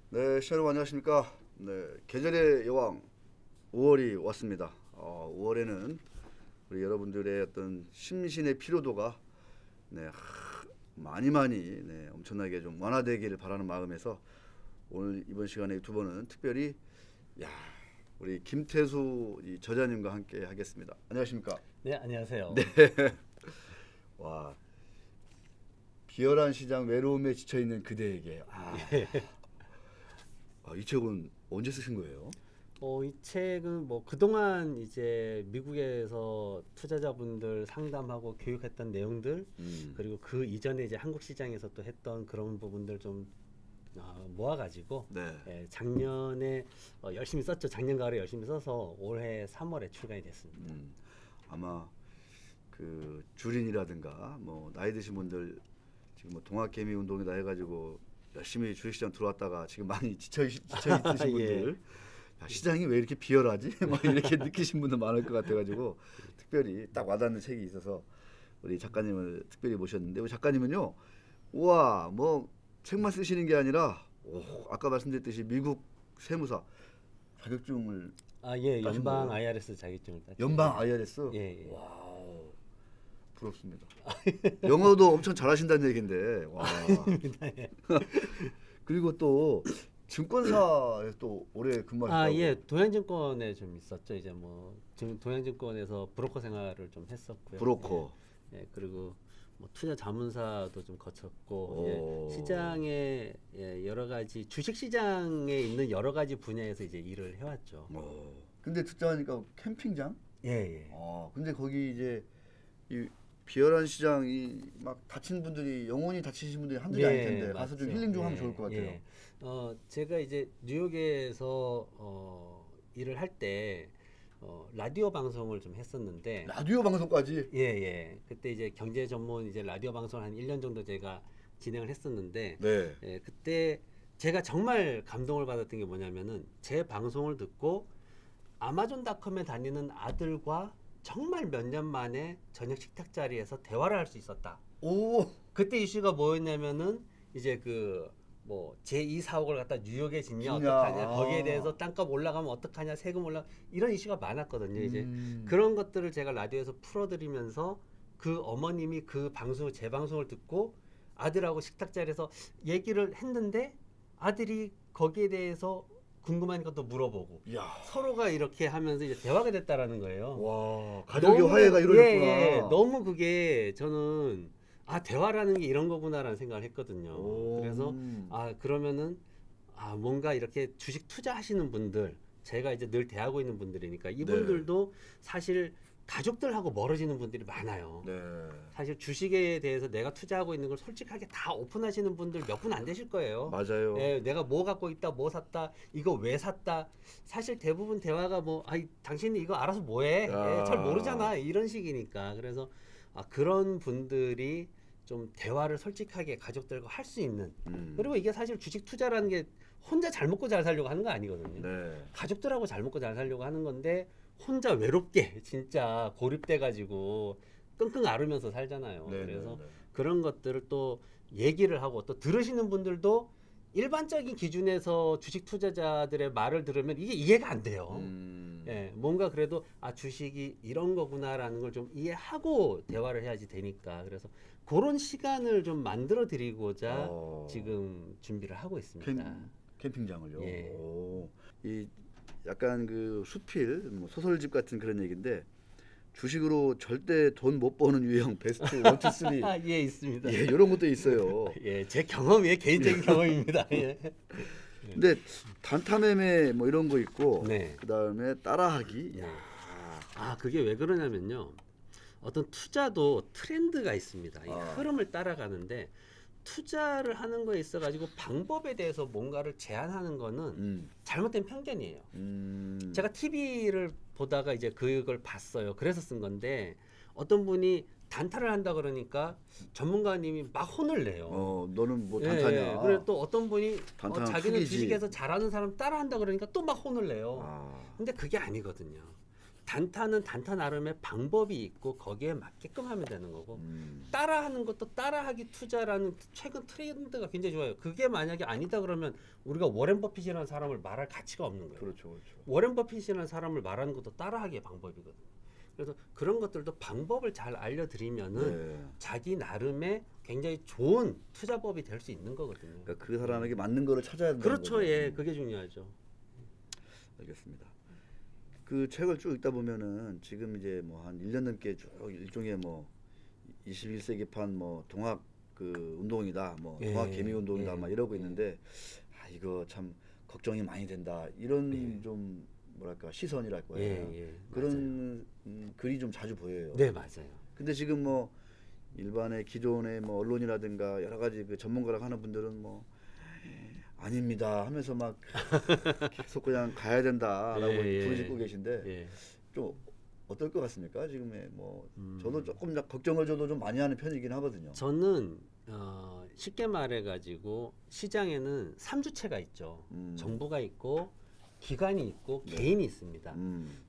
네, 시청자분 안녕하십니까? 네, 계절의 여왕 5월이 왔습니다. 5월에는 우리 여러분들의 어떤 심신의 피로도가 많이 엄청나게 좀 완화되기를 바라는 마음에서 오늘 이번 시간에 두 번은 특별히 야, 우리 김태수 이 저자님과 함께 하겠습니다. 안녕하십니까? 네, 안녕하세요. 네. 와, 비열한 시장 외로움에 지쳐 있는 그대에게. 이 책은 언제 쓰신 거예요? 이 책은 뭐 그동안 이제 미국에서 투자자분들 상담하고 교육했던 내용들, 그리고 그 이전에 이제 한국 시장에서 또 했던 그런 부분들 좀 모아가지고 네. 작년에 열심히 썼죠. 작년 가을에 열심히 써서 올해 3월에 출간이 됐습니다. 아마 그 주린이라든가 뭐 나이 드신 분들 지금 뭐 동학개미 운동이다 해가지고 열심히 주식시장 들어왔다가 지금 많이 지쳐 있으신 분들 야, 시장이 왜 이렇게 비열하지? 막 이렇게 느끼신 분들 많을 것 같아가지고 특별히 딱 와닿는 책이 있어서 우리 작가님을 특별히 모셨는데 우리 작가님은요, 우와 뭐 책만 쓰시는 게 아니라 아까 말씀드렸듯이 미국 세무사 자격증을 따신 연방 거예요? IRS 자격증을 땄죠. 연방 IRS? 예. 와우, 부럽습니다. 영어도 엄청 잘하신다는 얘긴데 와. 그리고 또 증권사에 또 오래 근무하셨다고. 도양증권에 좀 있었죠. 이제 뭐 도양증권에서 브로커 생활을 좀 했었고요. 브로커. 그리고 뭐 투자 자문사도 좀 거쳤고, 오. 시장에 여러 가지 주식 시장에 있는 여러 가지 분야에서 이제 일을 해왔죠. 근데 듣자니까 캠핑장? 예. 근데 거기 이제 이 비열한 시장이 막 다친 분들이 영혼이 다치신 분들이 한둘이 아닐 텐데 가서 좀 맞죠. 힐링 좀 하면 좋을 것 같아요. 제가 이제 뉴욕에서 일을 할 때 라디오 방송을 좀 했었는데, 라디오 방송까지. 그때 이제 경제 전문 이제 라디오 방송을 한 1년 정도 제가 진행을 했었는데, 네. 그때 제가 정말 감동을 받았던 게 뭐냐면은 제 방송을 듣고 아마존닷컴에 다니는 아들과 정말 몇 년 만에 저녁 식탁 자리에서 대화를 할 수 있었다. 오. 그때 이슈가 뭐였냐면은 이제 그 뭐 제2 사옥을 갖다 뉴욕에 짓냐 짓냐. 어떡하냐, 거기에 대해서 땅값 올라가면 어떡하냐, 세금 올라, 이런 이슈가 많았거든요. 이제 그런 것들을 제가 라디오에서 풀어드리면서 그 어머님이 그 방송, 제 방송을 듣고 아들하고 식탁 자리에서 얘기를 했는데 아들이 거기에 대해서 궁금하니까 또 물어보고 야. 서로가 이렇게 하면서 이제 대화가 됐다라는 거예요. 와, 가족의 화해가 이루어졌구나. 너무 그게 저는 대화라는 게 이런 거구나라는 생각을 했거든요. 오. 그래서 그러면은 뭔가 이렇게 주식 투자하시는 분들, 제가 이제 늘 대하고 있는 분들이니까 이분들도 사실 가족들하고 멀어지는 분들이 많아요. 네. 사실 주식에 대해서 내가 투자하고 있는 걸 솔직하게 다 오픈하시는 분들 몇 분 안 되실 거예요. 맞아요. 내가 뭐 갖고 있다, 뭐 샀다, 이거 왜 샀다. 사실 대부분 대화가 뭐, 당신이 이거 알아서 뭐해? 잘 모르잖아. 이런 식이니까. 그래서 그런 분들이 좀 대화를 솔직하게 가족들과 할 수 있는. 그리고 이게 사실 주식 투자라는 게 혼자 잘 먹고 잘 살려고 하는 거 아니거든요. 네. 가족들하고 잘 먹고 잘 살려고 하는 건데 혼자 외롭게 진짜 고립돼 가지고 끙끙 앓으면서 살잖아요. 그래서 그런 것들을 또 얘기를 하고, 또 들으시는 분들도 일반적인 기준에서 주식 투자자들의 말을 들으면 이게 이해가 안 돼요. 뭔가 그래도 주식이 이런 거구나라는 걸 좀 이해하고 대화를 해야지 되니까, 그래서 그런 시간을 좀 만들어 드리고자 지금 준비를 하고 있습니다. 캠핑장을요. 예. 이 약간 그 수필 뭐 소설집 같은 그런 얘기인데 주식으로 절대 돈 못 버는 유형 베스트 1, 2, 3. 예, 있습니다. 이런 것도 있어요. 제 경험이에요. 개인적인 경험입니다. 근데 단타매매 뭐 이런 거 있고 그다음에 따라하기. 그게 왜 그러냐면요. 어떤 투자도 트렌드가 있습니다. 이 흐름을 따라가는데, 투자를 하는 거에 있어 가지고 방법에 대해서 뭔가를 제안하는 거는 잘못된 편견이에요. 제가 TV를 보다가 이제 그걸 봤어요. 그래서 쓴 건데, 어떤 분이 단타를 한다 그러니까 전문가님이 막 혼을 내요. 너는 뭐 단타냐. 그리고 또 어떤 분이 자기는 투기지. 주식에서 잘하는 사람 따라한다 그러니까 또 막 혼을 내요. 근데 그게 아니거든요. 단타는 단타 나름의 방법이 있고 거기에 맞게끔 하면 되는 거고 따라하는 것도 따라하기 투자라는 최근 트렌드가 굉장히 좋아요. 그게 만약에 아니다 그러면 우리가 워렌 버핏이라는 사람을 말할 가치가 없는 거예요. 그렇죠, 그렇죠. 워렌 버핏이라는 사람을 말하는 것도 따라하기의 방법이거든요. 그래서 그런 것들도 방법을 잘 알려드리면은 네. 자기 나름의 굉장히 좋은 투자법이 될 수 있는 거거든요. 그러니까 그 사람에게 맞는 거를 찾아야 된다는 그렇죠, 거죠. 예, 그게 중요하죠. 알겠습니다. 그 책을 쭉 읽다 보면은 지금 이제 뭐 한 1년 넘게 쭉 일종의 뭐 21세기판 뭐 동학 그 운동이다, 뭐 예, 동학 개미 운동이다, 예, 막 이러고 예. 있는데 아 이거 참 걱정이 많이 된다. 이런 예. 좀 뭐랄까 시선이랄까 예, 해요. 예, 그런 글이 좀 자주 보여요. 네, 맞아요. 근데 지금 뭐 일반의 기존의 뭐 언론이라든가 여러 가지 그 전문가라고 하는 분들은 뭐 아닙니다 하면서 막 계속 그냥 가야 된다라고 예, 예. 부르짖고 계신데 예. 좀 어떨 것 같습니까? 지금의 뭐 저도 조금 걱정을 저도 좀 많이 하는 편이긴 하거든요. 저는 쉽게 말해가지고 시장에는 3주체가 있죠. 정부가 있고 기관이 있고 개인이 있습니다.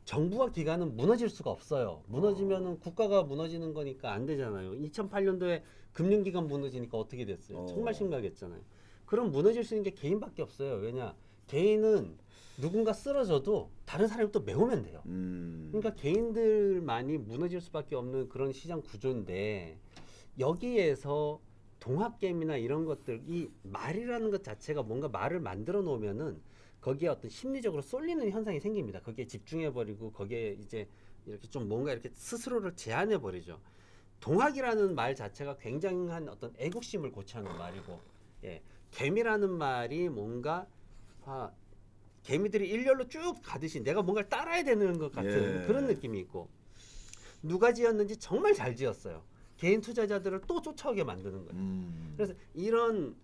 정부와 기관은 무너질 수가 없어요. 무너지면은 국가가 무너지는 거니까 안 되잖아요. 2008년도에 금융기관 무너지니까 어떻게 됐어요? 정말 심각했잖아요. 그럼 무너질 수 있는 게 개인밖에 없어요. 왜냐? 개인은 누군가 쓰러져도 다른 사람이 또 메우면 돼요. 그러니까 개인들만이 무너질 수밖에 없는 그런 시장 구조인데 여기에서 동학개미나 이런 것들, 이 말이라는 것 자체가 뭔가 말을 만들어 놓으면은 거기에 어떤 심리적으로 쏠리는 현상이 생깁니다. 거기에 집중해버리고 거기에 이제 이렇게 좀 뭔가 이렇게 스스로를 제한해버리죠. 동학이라는 말 자체가 굉장한 어떤 애국심을 고취하는 말이고, 예, 개미라는 말이 뭔가 개미들이 일렬로 쭉 가듯이 내가 뭔가를 따라야 되는 것 같은 예. 그런 느낌이 있고, 누가 지었는지 정말 잘 지었어요. 개인 투자자들을 또 쫓아오게 만드는 거예요. 그래서 이런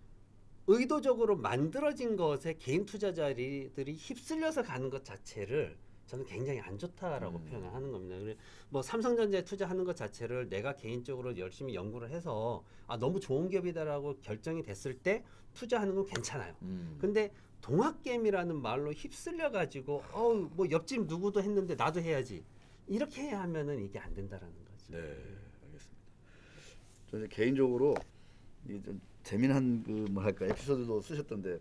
의도적으로 만들어진 것에 개인 투자자들이 휩쓸려서 가는 것 자체를 저는 굉장히 안 좋다라고 표현을 하는 겁니다. 그래 뭐 삼성전자에 투자하는 것 자체를 내가 개인적으로 열심히 연구를 해서 너무 좋은 기업이다라고 결정이 됐을 때 투자하는 건 괜찮아요. 근데 동학개미라는 말로 휩쓸려 가지고 뭐 옆집 누구도 했는데 나도 해야지, 이렇게 해야 하면은 이게 안 된다라는 거죠. 네, 알겠습니다. 저는 개인적으로 이 좀 재미난 그 뭐랄까 에피소드도 쓰셨던데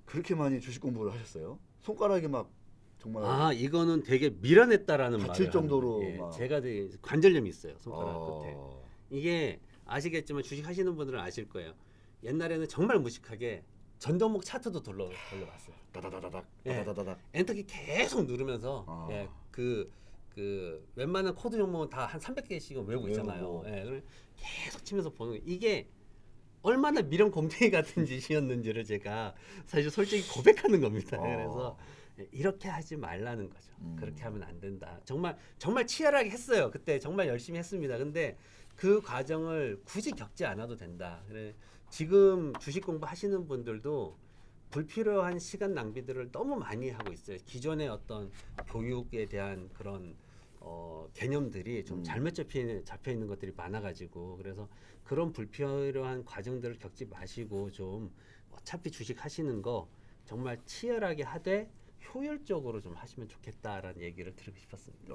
그렇게 많이 주식 공부를 하셨어요? 손가락이 막 정말 이거는 되게 미련했다라는 말을 다칠 정도로 하는, 예, 막. 제가 되게 관절염이 있어요, 손가락 끝에. 이게 아시겠지만 주식 하시는 분들은 아실 거예요. 옛날에는 정말 무식하게 전종목 차트도 돌려봤어요. 다다다다닥 예. 다다다다닥. 엔터키 계속 누르면서 예, 그 웬만한 코드 종목은 다 한 300개씩은 외우고 있잖아요. 외우고. 예, 그걸 계속 치면서 보는 거예요. 이게 얼마나 미련 곰탱이 같은 짓이었는지를 제가 사실 솔직히 고백하는 겁니다. 그래서 이렇게 하지 말라는 거죠. 그렇게 하면 안 된다. 정말 치열하게 했어요. 그때 정말 열심히 했습니다. 근데 그 과정을 굳이 겪지 않아도 된다. 그래 지금 주식 공부 하시는 분들도 불필요한 시간 낭비들을 너무 많이 하고 있어요. 기존의 어떤 교육에 대한 그런 개념들이 좀 잘못 잡혀 있는 것들이 많아가지고, 그래서 그런 불필요한 과정들을 겪지 마시고 좀 어차피 주식 하시는 거 정말 치열하게 하되 효율적으로 좀 하시면 좋겠다라는 얘기를 드리고 싶었습니다.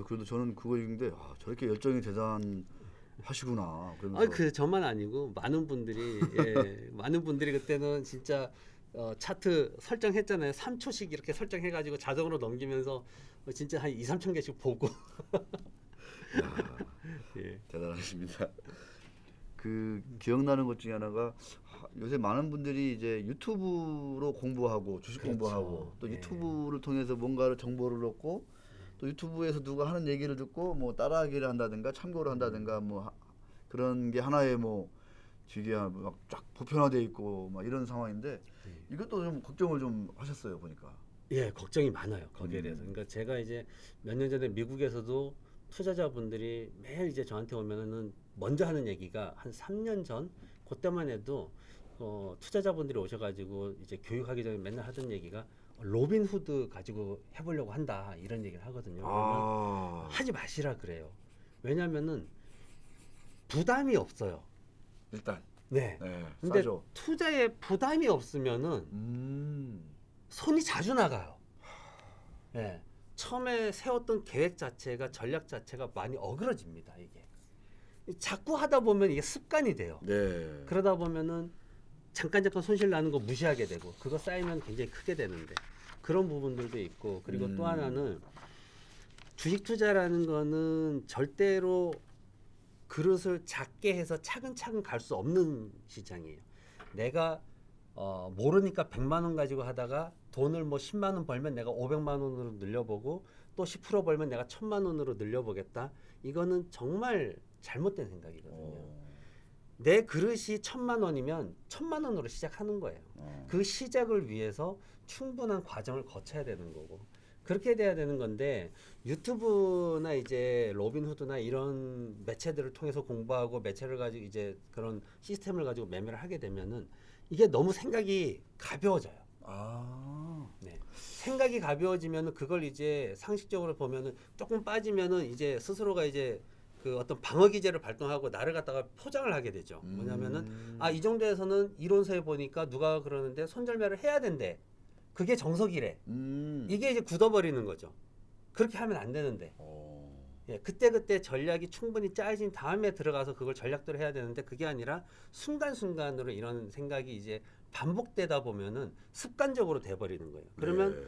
그래도 저는 그거 읽는데 저렇게 열정이 대단하시구나. 그러면서 저만 아니고 많은 분들이 예, 많은 분들이 그때는 진짜 차트 설정했잖아요. 3초씩 이렇게 설정해가지고 자동으로 넘기면서 진짜 한 2-3천 개씩 보고. 예. 대단하십니다. 그 기억나는 것 중에 하나가 요새 많은 분들이 이제 유튜브로 공부하고 주식 그렇죠. 공부하고 또 예. 유튜브를 통해서 뭔가를 정보를 얻고 또 유튜브에서 누가 하는 얘기를 듣고 뭐 따라하기를 한다든가 참고를 한다든가 뭐 그런 게 하나의 뭐 되게 막쫙 보편화돼 있고 막 이런 상황인데 이것도 좀 걱정을 좀 하셨어요 보니까. 예, 걱정이 많아요. 거기에 대해서. 그러니까 제가 이제 몇 년 전에 미국에서도 투자자분들이 매일 이제 저한테 오면은 먼저 하는 얘기가 한 3년 전 그때만 해도 투자자분들이 오셔가지고 이제 교육하기 전에 맨날 하던 얘기가 로빈후드 가지고 해보려고 한다, 이런 얘기를 하거든요. 그러면 하지 마시라 그래요. 왜냐면은 부담이 없어요. 일단 네. 네, 근데 싸죠. 투자에 부담이 없으면은 손이 자주 나가요. 예. 처음에 세웠던 계획 자체가 전략 자체가 많이 어그러집니다. 이게 자꾸 하다 보면 이게 습관이 돼요. 네. 그러다 보면은 잠깐 손실 나는 거 무시하게 되고 그거 쌓이면 굉장히 크게 되는데 그런 부분들도 있고 그리고 또 하나는 주식 투자라는 거는 절대로 그릇을 작게 해서 차근차근 갈 수 없는 시장이에요. 내가 모르니까 100만 원 가지고 하다가 돈을 뭐 10만 원 벌면 내가 500만 원으로 늘려보고 또 10% 벌면 내가 1000만 원으로 늘려보겠다. 이거는 정말 잘못된 생각이거든요. 내 그릇이 1000만 원이면 1000만 원으로 시작하는 거예요. 그 시작을 위해서 충분한 과정을 거쳐야 되는 거고 그렇게 돼야 되는 건데 유튜브나 이제 로빈후드나 이런 매체들을 통해서 공부하고 매체를 가지고 이제 그런 시스템을 가지고 매매를 하게 되면은 이게 너무 생각이 가벼워져요. 네. 생각이 가벼워지면은 그걸 이제 상식적으로 보면은 조금 빠지면은 이제 스스로가 이제 그 어떤 방어 기제를 발동하고 나를 갖다가 포장을 하게 되죠. 뭐냐면은 이 정도에서는 이론서에 보니까 누가 그러는데 손절매를 해야 된대. 그게 정석이래. 이게 이제 굳어버리는 거죠. 그렇게 하면 안 되는데. 예, 그때 전략이 충분히 짜진 다음에 들어가서 그걸 전략대로 해야 되는데 그게 아니라 순간순간으로 이런 생각이 이제 반복되다 보면은 습관적으로 돼버리는 거예요. 그러면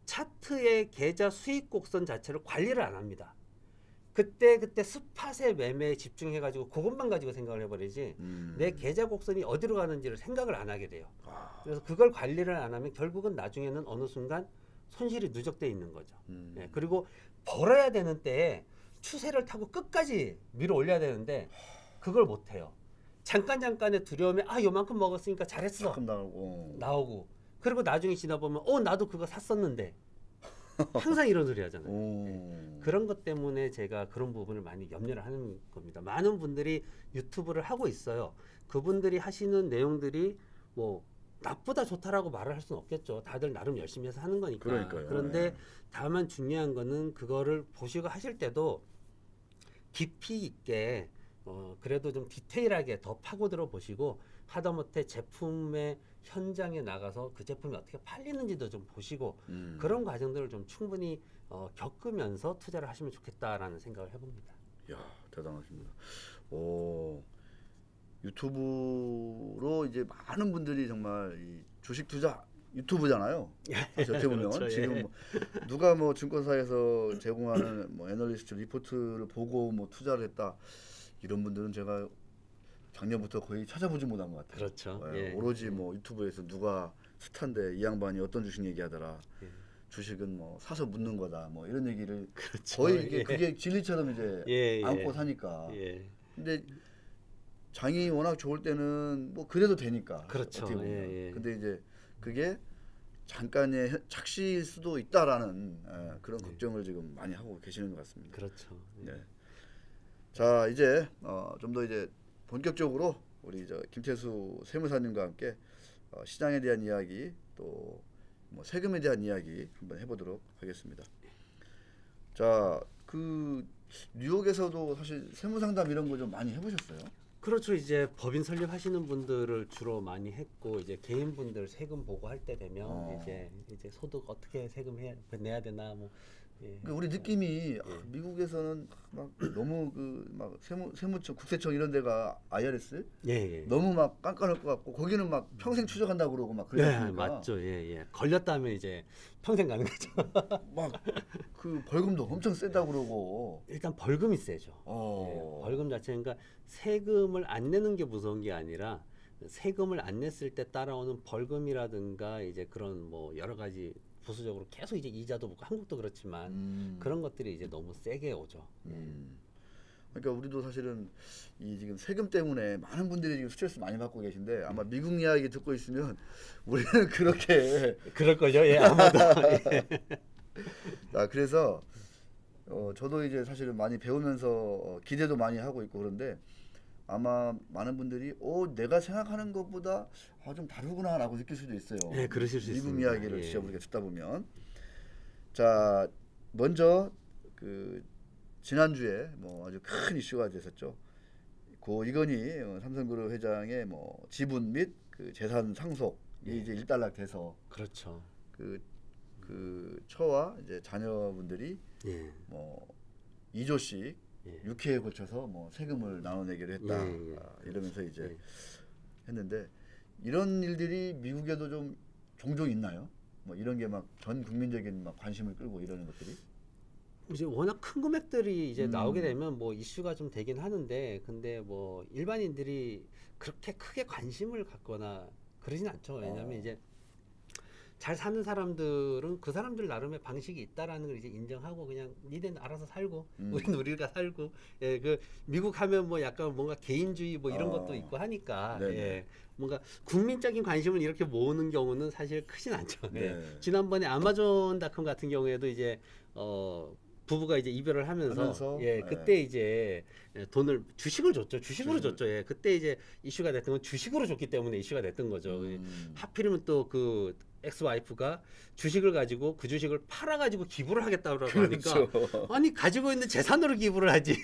차트의 계좌 수익 곡선 자체를 관리를 안 합니다. 그때 스팟의 매매에 집중해가지고 그것만 가지고 생각을 해버리지 내 계좌 곡선이 어디로 가는지를 생각을 안 하게 돼요. 그래서 그걸 관리를 안 하면 결국은 나중에는 어느 순간 손실이 누적돼 있는 거죠. 예, 그리고 벌어야 되는 때에 추세를 타고 끝까지 밀어 올려야 되는데 그걸 못 해요. 잠깐의 두려움에 요만큼 먹었으니까 잘했어 나오고 그리고 나중에 지나 보면 나도 그거 샀었는데 항상 이런 소리 하잖아요. 그런 것 때문에 제가 그런 부분을 많이 염려를 하는 겁니다. 많은 분들이 유튜브를 하고 있어요. 그분들이 하시는 내용들이 뭐 나쁘다 좋다라고 말을 할 수는 없겠죠. 다들 나름 열심히 해서 하는 거니까. 그러니까요. 그런데 다만 중요한 거는 그거를 보시고 하실 때도 깊이 있게 그래도 좀 디테일하게 더 파고들어 보시고 하다못해 제품의 현장에 나가서 그 제품이 어떻게 팔리는지도 좀 보시고 그런 과정들을 좀 충분히 겪으면서 투자를 하시면 좋겠다라는 생각을 해봅니다. 이야, 대단하십니다. 유튜브로 이제 많은 분들이 정말 이 주식 투자 유튜브잖아요. 어떻게 보면 그렇죠, 지금 뭐 누가 뭐 증권사에서 제공하는 뭐 애널리스트 리포트를 보고 뭐 투자를 했다 이런 분들은 제가 작년부터 거의 찾아보지 못한 것 같아요. 그렇죠. 예, 오로지 뭐 유튜브에서 누가 스타인데 이 양반이 어떤 주식 얘기하더라. 주식은 뭐 사서 묻는 거다. 뭐 이런 얘기를 그렇죠. 거의 이게 그게 진리처럼 이제 안고 사니까. 근데 장이 워낙 좋을 때는 뭐 그래도 되니까. 그렇죠. 어떻게 보면. 근데 이제 그게 잠깐의 착시일 수도 있다라는 그런 걱정을 지금 많이 하고 계시는 것 같습니다. 그렇죠. 네. 자 이제 좀 더 이제 본격적으로 우리 김태수 세무사님과 함께 시장에 대한 이야기 또 뭐 세금에 대한 이야기 한번 해보도록 하겠습니다. 자, 그 뉴욕에서도 사실 세무상담 이런 거 좀 많이 해보셨어요? 그렇죠. 이제 법인 설립하시는 분들을 주로 많이 했고 이제 개인분들 세금 보고할 때 되면 이제 소득 어떻게 세금 내야 되나 뭐. 우리 느낌이 미국에서는 막 너무 그 막 세무청 국세청 이런 데가 IRS 너무 막 깐깐할 것 같고 거기는 막 평생 추적한다고 그러고 막 그러니까 맞죠. 걸렸다면 이제 평생 가는 거죠. 막 그 벌금도 엄청 세다고 그러고 일단 벌금이 세죠. 벌금 자체가 그러니까 세금을 안 내는 게 무서운 게 아니라 세금을 안 냈을 때 따라오는 벌금이라든가 이제 그런 뭐 여러 가지 부수적으로 계속 이제 이자도 붙고 한국도 그렇지만 그런 것들이 이제 너무 세게 오죠. 그러니까 우리도 사실은 이 지금 세금 때문에 많은 분들이 지금 스트레스 많이 받고 계신데 아마 미국 이야기 듣고 있으면 우리는 그렇게 그럴 거죠. 아마도. 그래서 저도 이제 사실은 많이 배우면서 기대도 많이 하고 있고 그런데 아마 많은 분들이 내가 생각하는 것보다 좀 다르구나라고 느낄 수도 있어요. 그러실 수 미국 있습니다. 이야기를 직접 우리가 듣다 보면 자 먼저 그 지난주에 뭐 아주 큰 이슈가 됐었죠. 고 이건희 삼성그룹 회장의 뭐 지분 및 그 재산 상속이 이제 일단락돼서 그렇죠. 그 그 처와 이제 자녀분들이 예. 뭐 2조씩 예. 6회에 걸쳐서 뭐 세금을 나눠내기로 했다. 예, 예. 이러면서 이제 예. 했는데 이런 일들이 미국에도 좀 종종 있나요? 뭐 이런 게 막 전 국민적인 막 관심을 끌고 이러는 것들이? 이제 워낙 큰 금액들이 이제 나오게 되면 뭐 이슈가 좀 되긴 하는데, 근데 뭐 일반인들이 그렇게 크게 관심을 갖거나 그러진 않죠. 왜냐하면 이제 잘 사는 사람들은 그 사람들 나름의 방식이 있다라는 걸 이제 인정하고 그냥 니네는 알아서 살고 우리는 우리가 살고, 예, 그 미국 하면 뭐 약간 뭔가 개인주의 뭐 이런 것도 있고 하니까, 네네. 예, 뭔가 국민적인 관심을 이렇게 모으는 경우는 사실 크진 않죠. 예. 네. 지난번에 아마존닷컴 같은 경우에도 이제 부부가 이제 이별을 하면서 예, 그때 이제 주식을 줬죠. 주식으로 줬죠. 예. 그때 이제 이슈가 됐던 건 주식으로 줬기 때문에 이슈가 됐던 거죠. 하필이면 또 그 엑스와이프가 주식을 가지고 그 주식을 팔아가지고 기부를 하겠다고 하니까, 아니 가지고 있는 재산으로 기부를 하지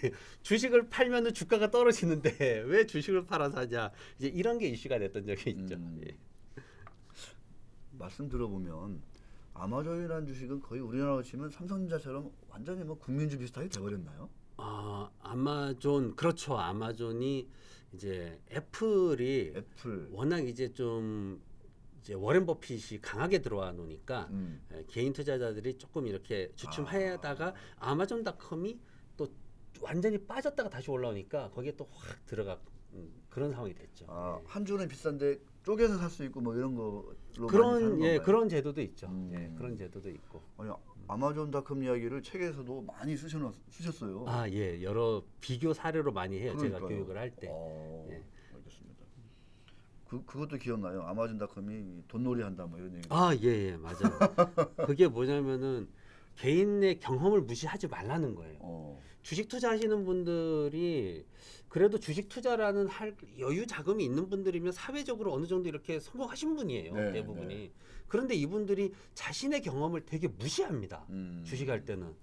주식을 팔면은 주가가 떨어지는데 왜 주식을 팔아서 하냐, 이제 이런 게 이슈가 됐던 적이 있죠. 예. 말씀 들어보면 아마존이라는 주식은 거의 우리나라로 치면 삼성전자처럼 완전히 뭐 국민주 비슷하게 돼버렸나요? 아마존, 그렇죠. 아마존이 이제 애플이 워낙 이제 좀 이제 워렌 버핏이 강하게 들어와 놓으니까 개인 투자자들이 조금 이렇게 주춤하다가 아마존닷컴이 또 완전히 빠졌다가 다시 올라오니까 거기에 또 확 들어가 그런 상황이 됐죠. 한 주는 비싼데 쪼개서 살 수 있고 뭐 이런 거로 그런 제도도 있죠. 예, 그런 제도도 있고. 아니, 아마존닷컴 이야기를 책에서도 많이 쓰셨어요. 예, 여러 비교 사례로 많이 해요. 그러니까요. 제가 교육을 할 때. 예. 알겠습니다. 그것도 기억나요. 아마존닷컴이 돈놀이 한다 뭐 이런 얘기. 예, 맞아요. 그게 뭐냐면은 개인의 경험을 무시하지 말라는 거예요. 주식 투자하시는 분들이 그래도 주식 투자라는 할 여유 자금이 있는 분들이면 사회적으로 어느 정도 이렇게 성공하신 분이에요. 네, 대부분이. 네. 그런데 이분들이 자신의 경험을 되게 무시합니다. 주식할 때는.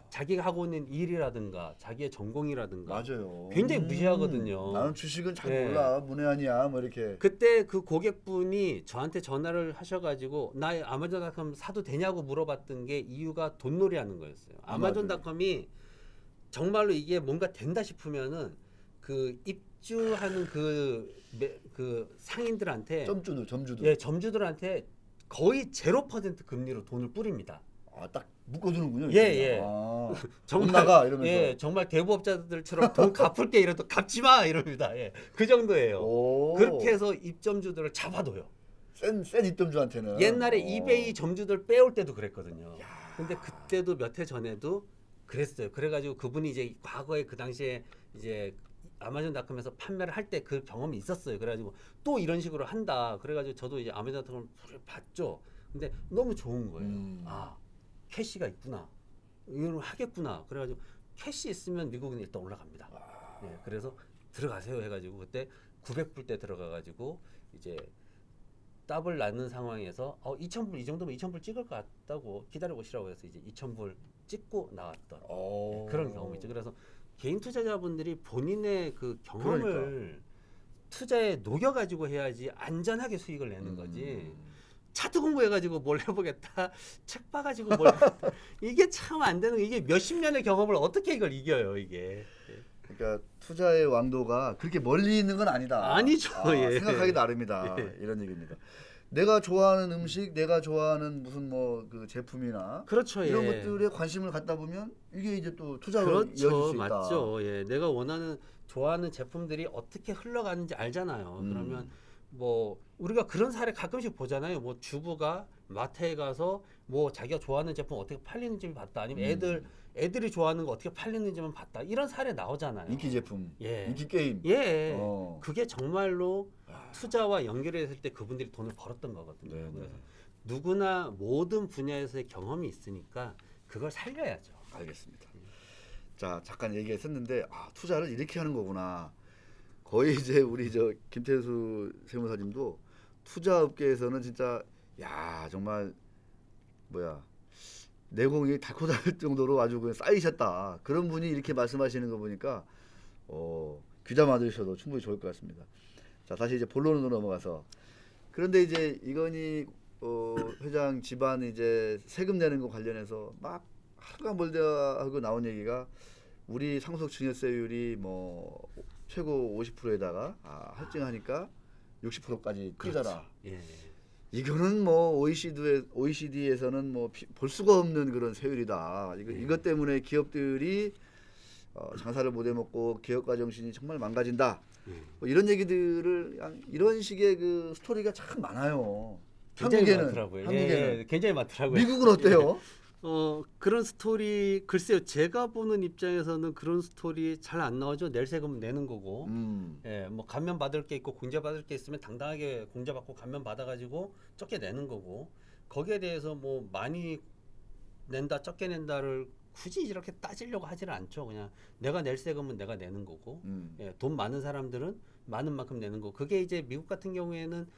자기가 하고 있는 일이라든가 자기의 전공이라든가 맞아요. 굉장히 무시하거든요. 나는 주식은 잘 네. 몰라. 문외한이야. 뭐 이렇게. 그때 그 고객분이 저한테 전화를 하셔가지고 나 아마존닷컴 사도 되냐고 물어봤던 게 이유가 돈놀이 하는 거였어요. 아마존닷컴이 정말로 이게 뭔가 된다 싶으면은 그 입주하는 그 상인들한테 점주들. 예, 점주들한테 거의 0% 금리로 돈을 뿌립니다. 딱 묶어두는군요. 예. 정말 나가 이러면서. 예, 정말 대부업자들처럼 돈 갚을게 이래도 갚지 마 이럽니다. 예, 그 정도예요. 그렇게 해서 입점주들을 잡아둬요. 센 입점주한테는. 옛날에 이베이 점주들 빼올 때도 그랬거든요. 근데 그때도 몇 해 전에도 그랬어요. 그래가지고 그분이 이제 과거에 그 당시에 이제 아마존닷컴에서 판매를 할 때 그 경험이 있었어요. 그래가지고 또 이런 식으로 한다. 그래가지고 저도 이제 아마존닷컴을 봤죠. 근데 너무 좋은 거예요. 캐시가 있구나. 이걸 하겠구나. 그래가지고 캐시 있으면 미국은 일단 올라갑니다. 네, 그래서 들어가세요 해가지고 그때 900불 때 들어가가지고 이제 더블 낳는 상황에서 2,000불 이 정도면 2,000불 찍을 것 같다고 기다려 보시라고 해서 이제 2,000불 찍고 나왔던 그런 경험이 있죠. 그래서 개인 투자자분들이 본인의 그 경험을 투자에 녹여가지고 해야지 안전하게 수익을 내는 거지. 차트 공부해가지고 뭘 해보겠다, 책 봐가지고 뭘 해보겠다. 이게 참 안 되는 거. 이게 몇십 년의 경험을 어떻게 이걸 이겨요 이게. 그러니까 투자의 왕도가 그렇게 멀리 있는 건 아니다. 아니죠. 예. 생각하기 나름이다. 이런 얘기입니다. 내가 좋아하는 음식, 내가 좋아하는 무슨 뭐 그 제품이나 그렇죠. 이런 예. 것들에 관심을 갖다 보면 이게 이제 또 투자로 이어질 수 있다. 맞죠. 예, 내가 좋아하는 제품들이 어떻게 흘러가는지 알잖아요. 그러면 뭐 우리가 그런 사례 가끔씩 보잖아요. 뭐 주부가 마트에 가서 뭐 자기가 좋아하는 제품 어떻게 팔리는지 봤다. 아니면 애들이 좋아하는 거 어떻게 팔리는지만 봤다. 이런 사례 나오잖아요. 인기 제품, 예. 인기 게임. 예. 그게 정말로 투자와 연결했을 때 그분들이 돈을 벌었던 거거든요. 네네. 그래서 누구나 모든 분야에서의 경험이 있으니까 그걸 살려야죠. 알겠습니다. 자, 잠깐 얘기했었는데 투자를 이렇게 하는 거구나. 거의 이제 우리 김태수 세무사님도 투자업계에서는 진짜 정말 내공이 닳고 닳을 정도로 아주 그냥 쌓이셨다. 그런 분이 이렇게 말씀하시는 거 보니까 귀담아 들으셔도 충분히 좋을 것 같습니다. 자, 다시 이제 본론으로 넘어가서 그런데 이제 이건희 회장 집안 이제 세금 내는 거 관련해서 막 하루가 멀다 하고 나온 얘기가 우리 상속 증여세율이 뭐 최고 50%에다가 할증하니까 60%까지 뛰더라. 그렇죠. 예. 이거는 뭐 OECD에서는 뭐 볼 수가 없는 그런 세율이다. 이것 때문에 기업들이 장사를 못 해먹고 기업가 정신이 정말 망가진다. 뭐 이런 얘기들을 그냥 이런 식의 그 스토리가 참 많아요. 굉장히 많더라고요. 예, 굉장히 많더라고요. 미국은 어때요? 그런 스토리 글쎄요. 제가 보는 입장에서는 그런 스토리 잘 안 나오죠. 낼 세금은 내는 거고. 예, 뭐 감면 받을 게 있고 공제 받을 게 있으면 당당하게 공제 받고 감면 받아 가지고 적게 내는 거고. 거기에 대해서 뭐 많이 낸다, 적게 낸다를 굳이 이렇게 따지려고 하지는 않죠. 그냥 내가 낼 세금은 내가 내는 거고. 예, 돈 많은 사람들은 많은 만큼 내는 거고. 그게 이제 미국 같은 경우에는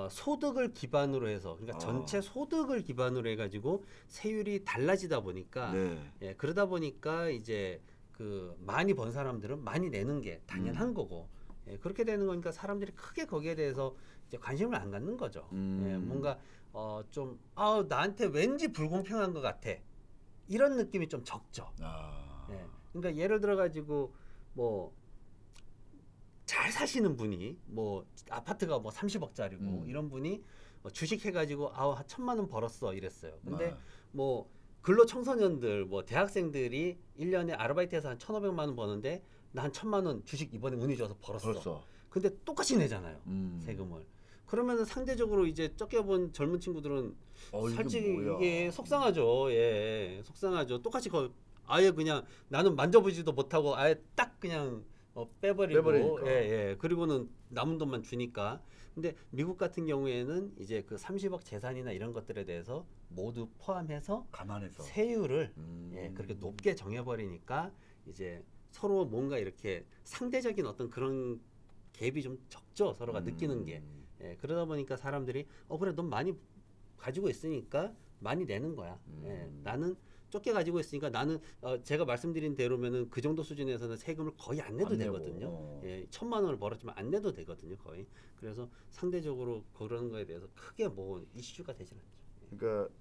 소득을 기반으로 해서 그러니까 전체 소득을 기반으로 해가지고 세율이 달라지다 보니까 네. 예, 그러다 보니까 이제 그 많이 번 사람들은 많이 내는 게 당연한 거고 예, 그렇게 되는 거니까 사람들이 크게 거기에 대해서 이제 관심을 안 갖는 거죠. 예, 뭔가 좀 나한테 왠지 불공평한 것 같아 이런 느낌이 좀 적죠. 예, 그러니까 예를 들어 가지고 뭐 잘 사시는 분이 뭐 아파트가 뭐 30억짜리고 이런 분이 주식 해가지고 1,000만 원 벌었어 이랬어요. 근데 뭐 근로 청소년들 뭐 대학생들이 1년에 아르바이트해서 한 1,500만 원 버는데 나 한 1,000만 원 주식 이번에 운이 좋아서 벌었어. 근데 똑같이 내잖아요. 세금을. 그러면은 상대적으로 이제 적게 번 젊은 친구들은 솔직히 이게 속상하죠. 예, 속상하죠. 똑같이 아예 그냥 나는 만져보지도 못하고 아예 딱 그냥 빼버리고 예. 그리고는 남은 돈만 주니까. 근데 미국 같은 경우에는 이제 그 30억 재산이나 이런 것들에 대해서 모두 포함해서 감안해서 세율을 예, 그렇게 높게 정해버리니까 이제 서로 뭔가 이렇게 상대적인 어떤 그런 갭이 좀 적죠. 서로가 느끼는 게. 예, 그러다 보니까 사람들이 그래 넌 많이 가지고 있으니까 많이 내는 거야. 예, 나는 적게 가지고 있으니까 나는 제가 말씀드린 대로면은 그 정도 수준에서는 세금을 거의 안 내도 되거든요. 예, 1,000만 원을 벌었지만 안 내도 되거든요, 거의. 그래서 상대적으로 그런 거에 대해서 크게 뭐 이슈가 되진 않죠. 그러니까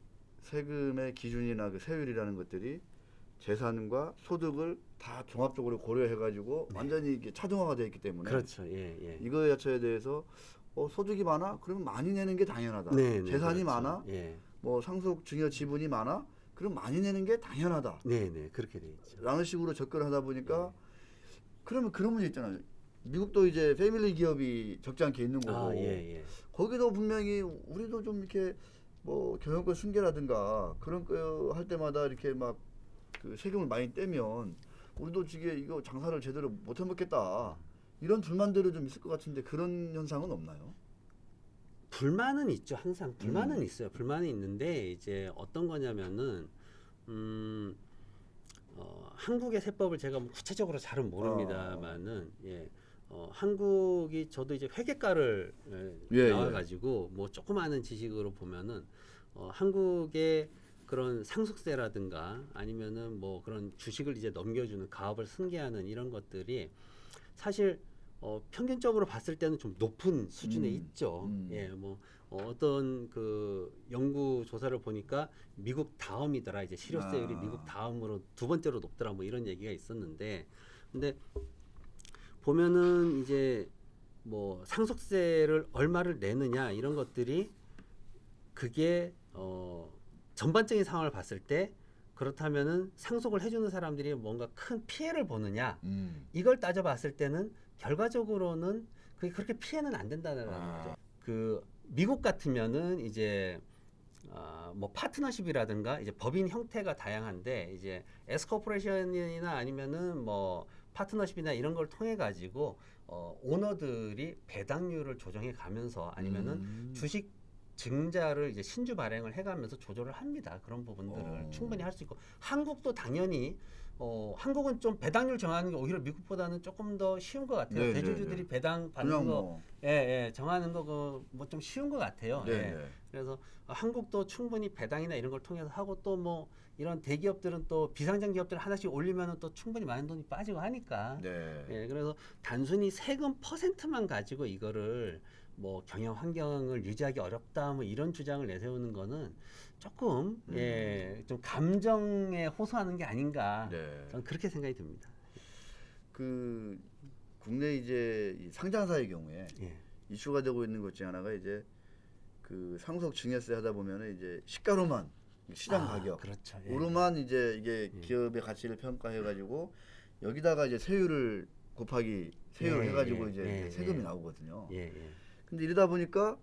세금의 기준이나 그 세율이라는 것들이 재산과 소득을 다 종합적으로 고려해가지고 완전히 이게 차등화가 되어 있기 때문에 그렇죠. 예. 이거 자체에 대해서 소득이 많아? 그러면 많이 내는 게 당연하다. 네, 재산이 그렇죠. 많아? 예. 뭐 상속 증여 지분이 많아? 그럼 많이 내는 게 당연하다. 네, 그렇게 돼 있죠. 라는 식으로 접근을 하다 보니까 그러면 그런 문제 있잖아요. 미국도 이제 패밀리 기업이 적지 않게 있는 거고 예. 거기도 분명히 우리도 좀 이렇게 뭐 경영권 승계라든가 그런 거 할 때마다 이렇게 막 그 세금을 많이 떼면 우리도 이거 장사를 제대로 못 해먹겠다 이런 불만들이 좀 있을 것 같은데 그런 현상은 없나요? 불만은 있죠. 항상 불만은 있어요. 불만은 있는데 이제 어떤 거냐면은 한국의 세법을 제가 뭐 구체적으로 잘은 모릅니다만은 한국이 저도 이제 회계과를 나와가지고 뭐 조그마한 지식으로 보면은 한국의 그런 상속세라든가 아니면은 뭐 그런 주식을 이제 넘겨주는 가업을 승계하는 이런 것들이 사실 평균적으로 봤을 때는 좀 높은 수준에 있죠. 예, 뭐 어떤 그 연구 조사를 보니까 미국 다음이더라. 이제 실효세율이 미국 다음으로 두 번째로 높더라. 뭐 이런 얘기가 있었는데, 근데 보면은 이제 뭐 상속세를 얼마를 내느냐 이런 것들이 그게 전반적인 상황을 봤을 때 그렇다면은 상속을 해주는 사람들이 뭔가 큰 피해를 보느냐 이걸 따져봤을 때는 결과적으로는 그게 그렇게 피해는 안 된다는 거죠. 그 미국 같으면은 이제 뭐 파트너십이라든가 이제 법인 형태가 다양한데 이제 에스코퍼레이션이나 아니면은 뭐 파트너십이나 이런 걸 통해 가지고 오너들이 배당률을 조정해 가면서 아니면은 주식 증자를 이제 신주 발행을 해가면서 조절을 합니다. 그런 부분들을 충분히 할 수 있고 한국도 당연히 한국은 좀 배당률 정하는 게 오히려 미국보다는 조금 더 쉬운 것 같아요. 네, 대주주들이 배당 받는 거, 정하는 거 뭐 좀 쉬운 것 같아요. 그래서 한국도 충분히 배당이나 이런 걸 통해서 하고 또 뭐 이런 대기업들은 또 비상장 기업들 하나씩 올리면은 또 충분히 많은 돈이 빠지고 하니까. 그래서 단순히 세금 %만 가지고 이거를 뭐 경영 환경을 유지하기 어렵다 뭐 이런 주장을 내세우는 거는 조금 좀 감정에 호소하는 게 아닌가. 네. 저는 그렇게 생각이 듭니다. 그 국내 이제 이 상장사의 경우에 예. 이슈가 되고 있는 것 중에 하나가 이제 그 상속 증여세 하다 보면은 이제 시가로만 시장 가격 그렇죠. 예. 으로만 이제 이게 기업의 가치를 평가해 가지고 여기다가 이제 세율을 곱하기 세율을 해가지고 이제 세금이 나오거든요. 근데 이러다 보니까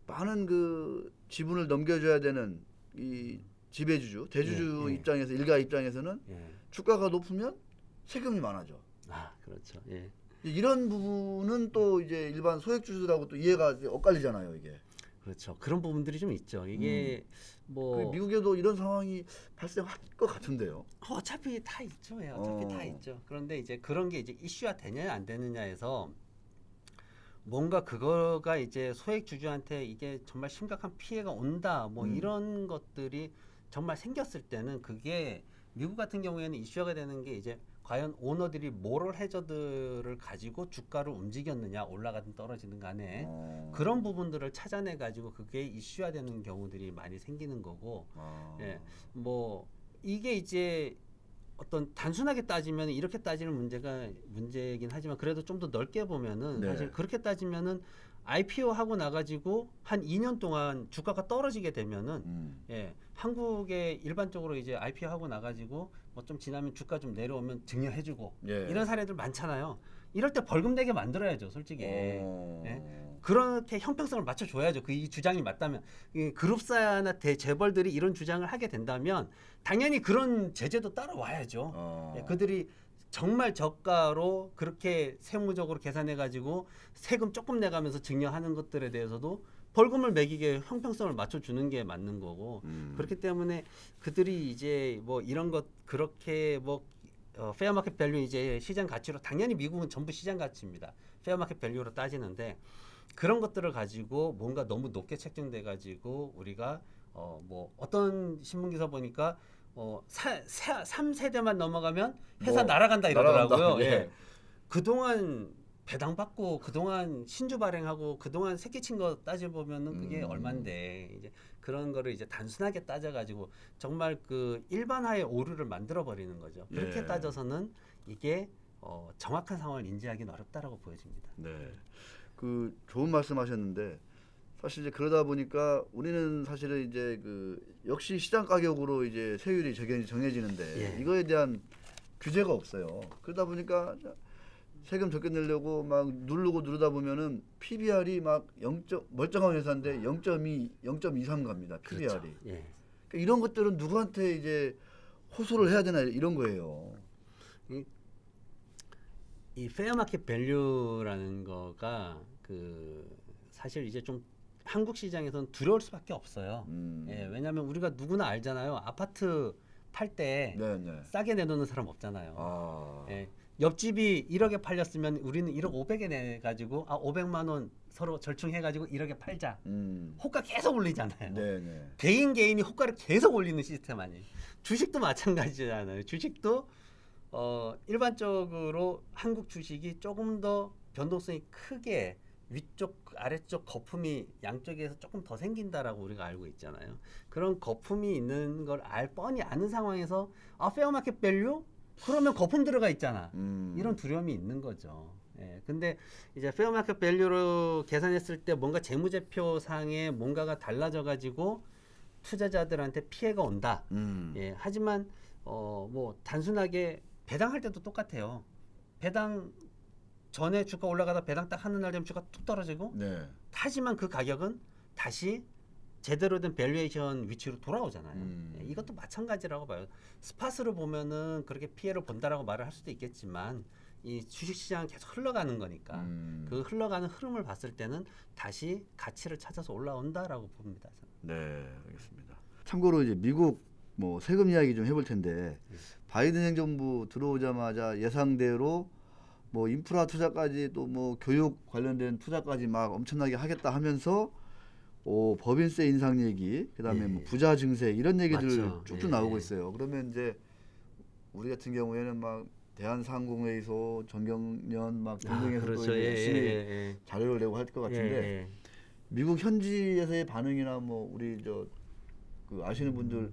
많은 그 지분을 넘겨줘야 되는 이 지배주주, 대주주 입장에서 일가 입장에서는 주가가 높으면 세금이 많아져. 아, 그렇죠. 예. 이런 부분은 또 이제 일반 소액주주들하고 또 이해가 엇갈리잖아요, 이게. 그렇죠. 그런 부분들이 좀 있죠. 이게 뭐 미국에도 이런 상황이 발생할 것 같은데요. 어차피 다 있죠. 예. 어차피 다 있죠. 그런데 이제 그런 게 이제 이슈화 되냐 안 되느냐에서 뭔가 그거가 이제 소액 주주한테 이게 정말 심각한 피해가 온다 뭐 이런 것들이 정말 생겼을 때는 그게 미국 같은 경우에는 이슈화가 되는 게 이제 과연 오너들이 모럴 해저드를 가지고 주가를 움직였느냐 올라가든 떨어지든 간에 그런 부분들을 찾아내 가지고 그게 이슈화되는 경우들이 많이 생기는 거고 예, 뭐 이게 이제 어떤 단순하게 따지면 이렇게 따지는 문제이긴 하지만 그래도 좀 더 넓게 보면은 사실 그렇게 따지면은 IPO 하고 나가지고 한 2년 동안 주가가 떨어지게 되면은 예, 한국에 일반적으로 이제 IPO 하고 나가지고 뭐 좀 지나면 주가 좀 내려오면 증여해주고 이런 사례들 많잖아요. 이럴 때 벌금 내게 만들어야죠, 솔직히. 예? 그렇게 형평성을 맞춰줘야죠. 그 이 주장이 맞다면 이 그룹사나 재벌들이 이런 주장을 하게 된다면 당연히 그런 제재도 따라와야죠. 예, 그들이 정말 저가로 그렇게 세무적으로 계산해가지고 세금 조금 내가면서 증여하는 것들에 대해서도 벌금을 매기게 형평성을 맞춰주는 게 맞는 거고 그렇기 때문에 그들이 이제 뭐 이런 것 그렇게 뭐 페어마켓 밸류 이제 시장 가치로 당연히 미국은 전부 시장 가치입니다. 페어마켓 밸류로 따지는데 그런 것들을 가지고 뭔가 너무 높게 책정돼 가지고 우리가 뭐 어떤 신문 기사 보니까 3세대만 넘어가면 회사 뭐, 날아간다 이러더라고요. 날아간다. 예. 그동안 배당받고 그동안 신주 발행하고 그동안 새끼친 거 따져보면은 그게 얼만데 이제 그런 거를 이제 단순하게 따져가지고 정말 그 일반화의 오류를 만들어 버리는 거죠. 그렇게 따져서는 이게 정확한 상황을 인지하기는 어렵다라고 보여집니다. 네, 그 좋은 말씀하셨는데 사실 이제 그러다 보니까 우리는 사실은 이제 그 역시 시장 가격으로 이제 세율이 정해지는데 이거에 대한 규제가 없어요. 그러다 보니까 세금 적게 내려고 막 누르다 보면은 PBR이 막 0. 멀쩡한 회사인데 0.2, 0.23 갑니다. PBR이. 그렇죠. 그러니까 이런 것들은 누구한테 이제 호소를 해야 되나 이런 거예요. 이 페어마켓 밸류라는 거가 그 사실 이제 좀 한국 시장에서는 두려울 수밖에 없어요. 예, 왜냐하면 우리가 누구나 알잖아요. 아파트 팔 때 싸게 내놓는 사람 없잖아요. 예, 옆집이 1억에 팔렸으면 우리는 1억 500에 내가지고 500만 원 서로 절충해가지고 1억에 팔자. 호가 계속 올리잖아요. 개인이 호가를 계속 올리는 시스템 아니에요. 주식도 마찬가지잖아요. 주식도 일반적으로 한국 주식이 조금 더 변동성이 크게 위쪽 아래쪽 거품이 양쪽에서 조금 더 생긴다라고 우리가 알고 있잖아요. 그런 거품이 있는 걸 뻔히 아는 상황에서 페어마켓 밸류? 그러면 거품 들어가 있잖아. 이런 두려움이 있는 거죠. 예, 근데 이제 페어마켓 밸류로 계산했을 때 뭔가 재무제표상에 뭔가가 달라져가지고 투자자들한테 피해가 온다. 예, 하지만 뭐 단순하게 배당할 때도 똑같아요. 배당 전에 주가 올라가다 배당 딱 하는 날 되면 주가 툭 떨어지고 하지만 그 가격은 다시 제대로 된 밸류에이션 위치로 돌아오잖아요. 예, 이것도 마찬가지라고 봐요. 스팟으로 보면은 그렇게 피해를 본다라고 말을 할 수도 있겠지만 이 주식시장은 계속 흘러가는 거니까 그 흘러가는 흐름을 봤을 때는 다시 가치를 찾아서 올라온다라고 봅니다. 저는. 네, 알겠습니다. 참고로 이제 미국 뭐 세금 이야기 좀 해볼 텐데 바이든 행정부 들어오자마자 예상대로 뭐 인프라 투자까지 또 뭐 교육 관련된 투자까지 막 엄청나게 하겠다 하면서 법인세 인상 얘기, 그다음에 뭐 부자 증세 이런 얘기들 쭉쭉 나오고 있어요. 그러면 이제 우리 같은 경우에는 막 대한상공회의소, 전경련 막 등등에서도 그렇죠. 이제 예, 열심히 예. 자료를 내고 할 것 같은데 예. 미국 현지에서의 반응이나 뭐 우리 저 그 아시는 분들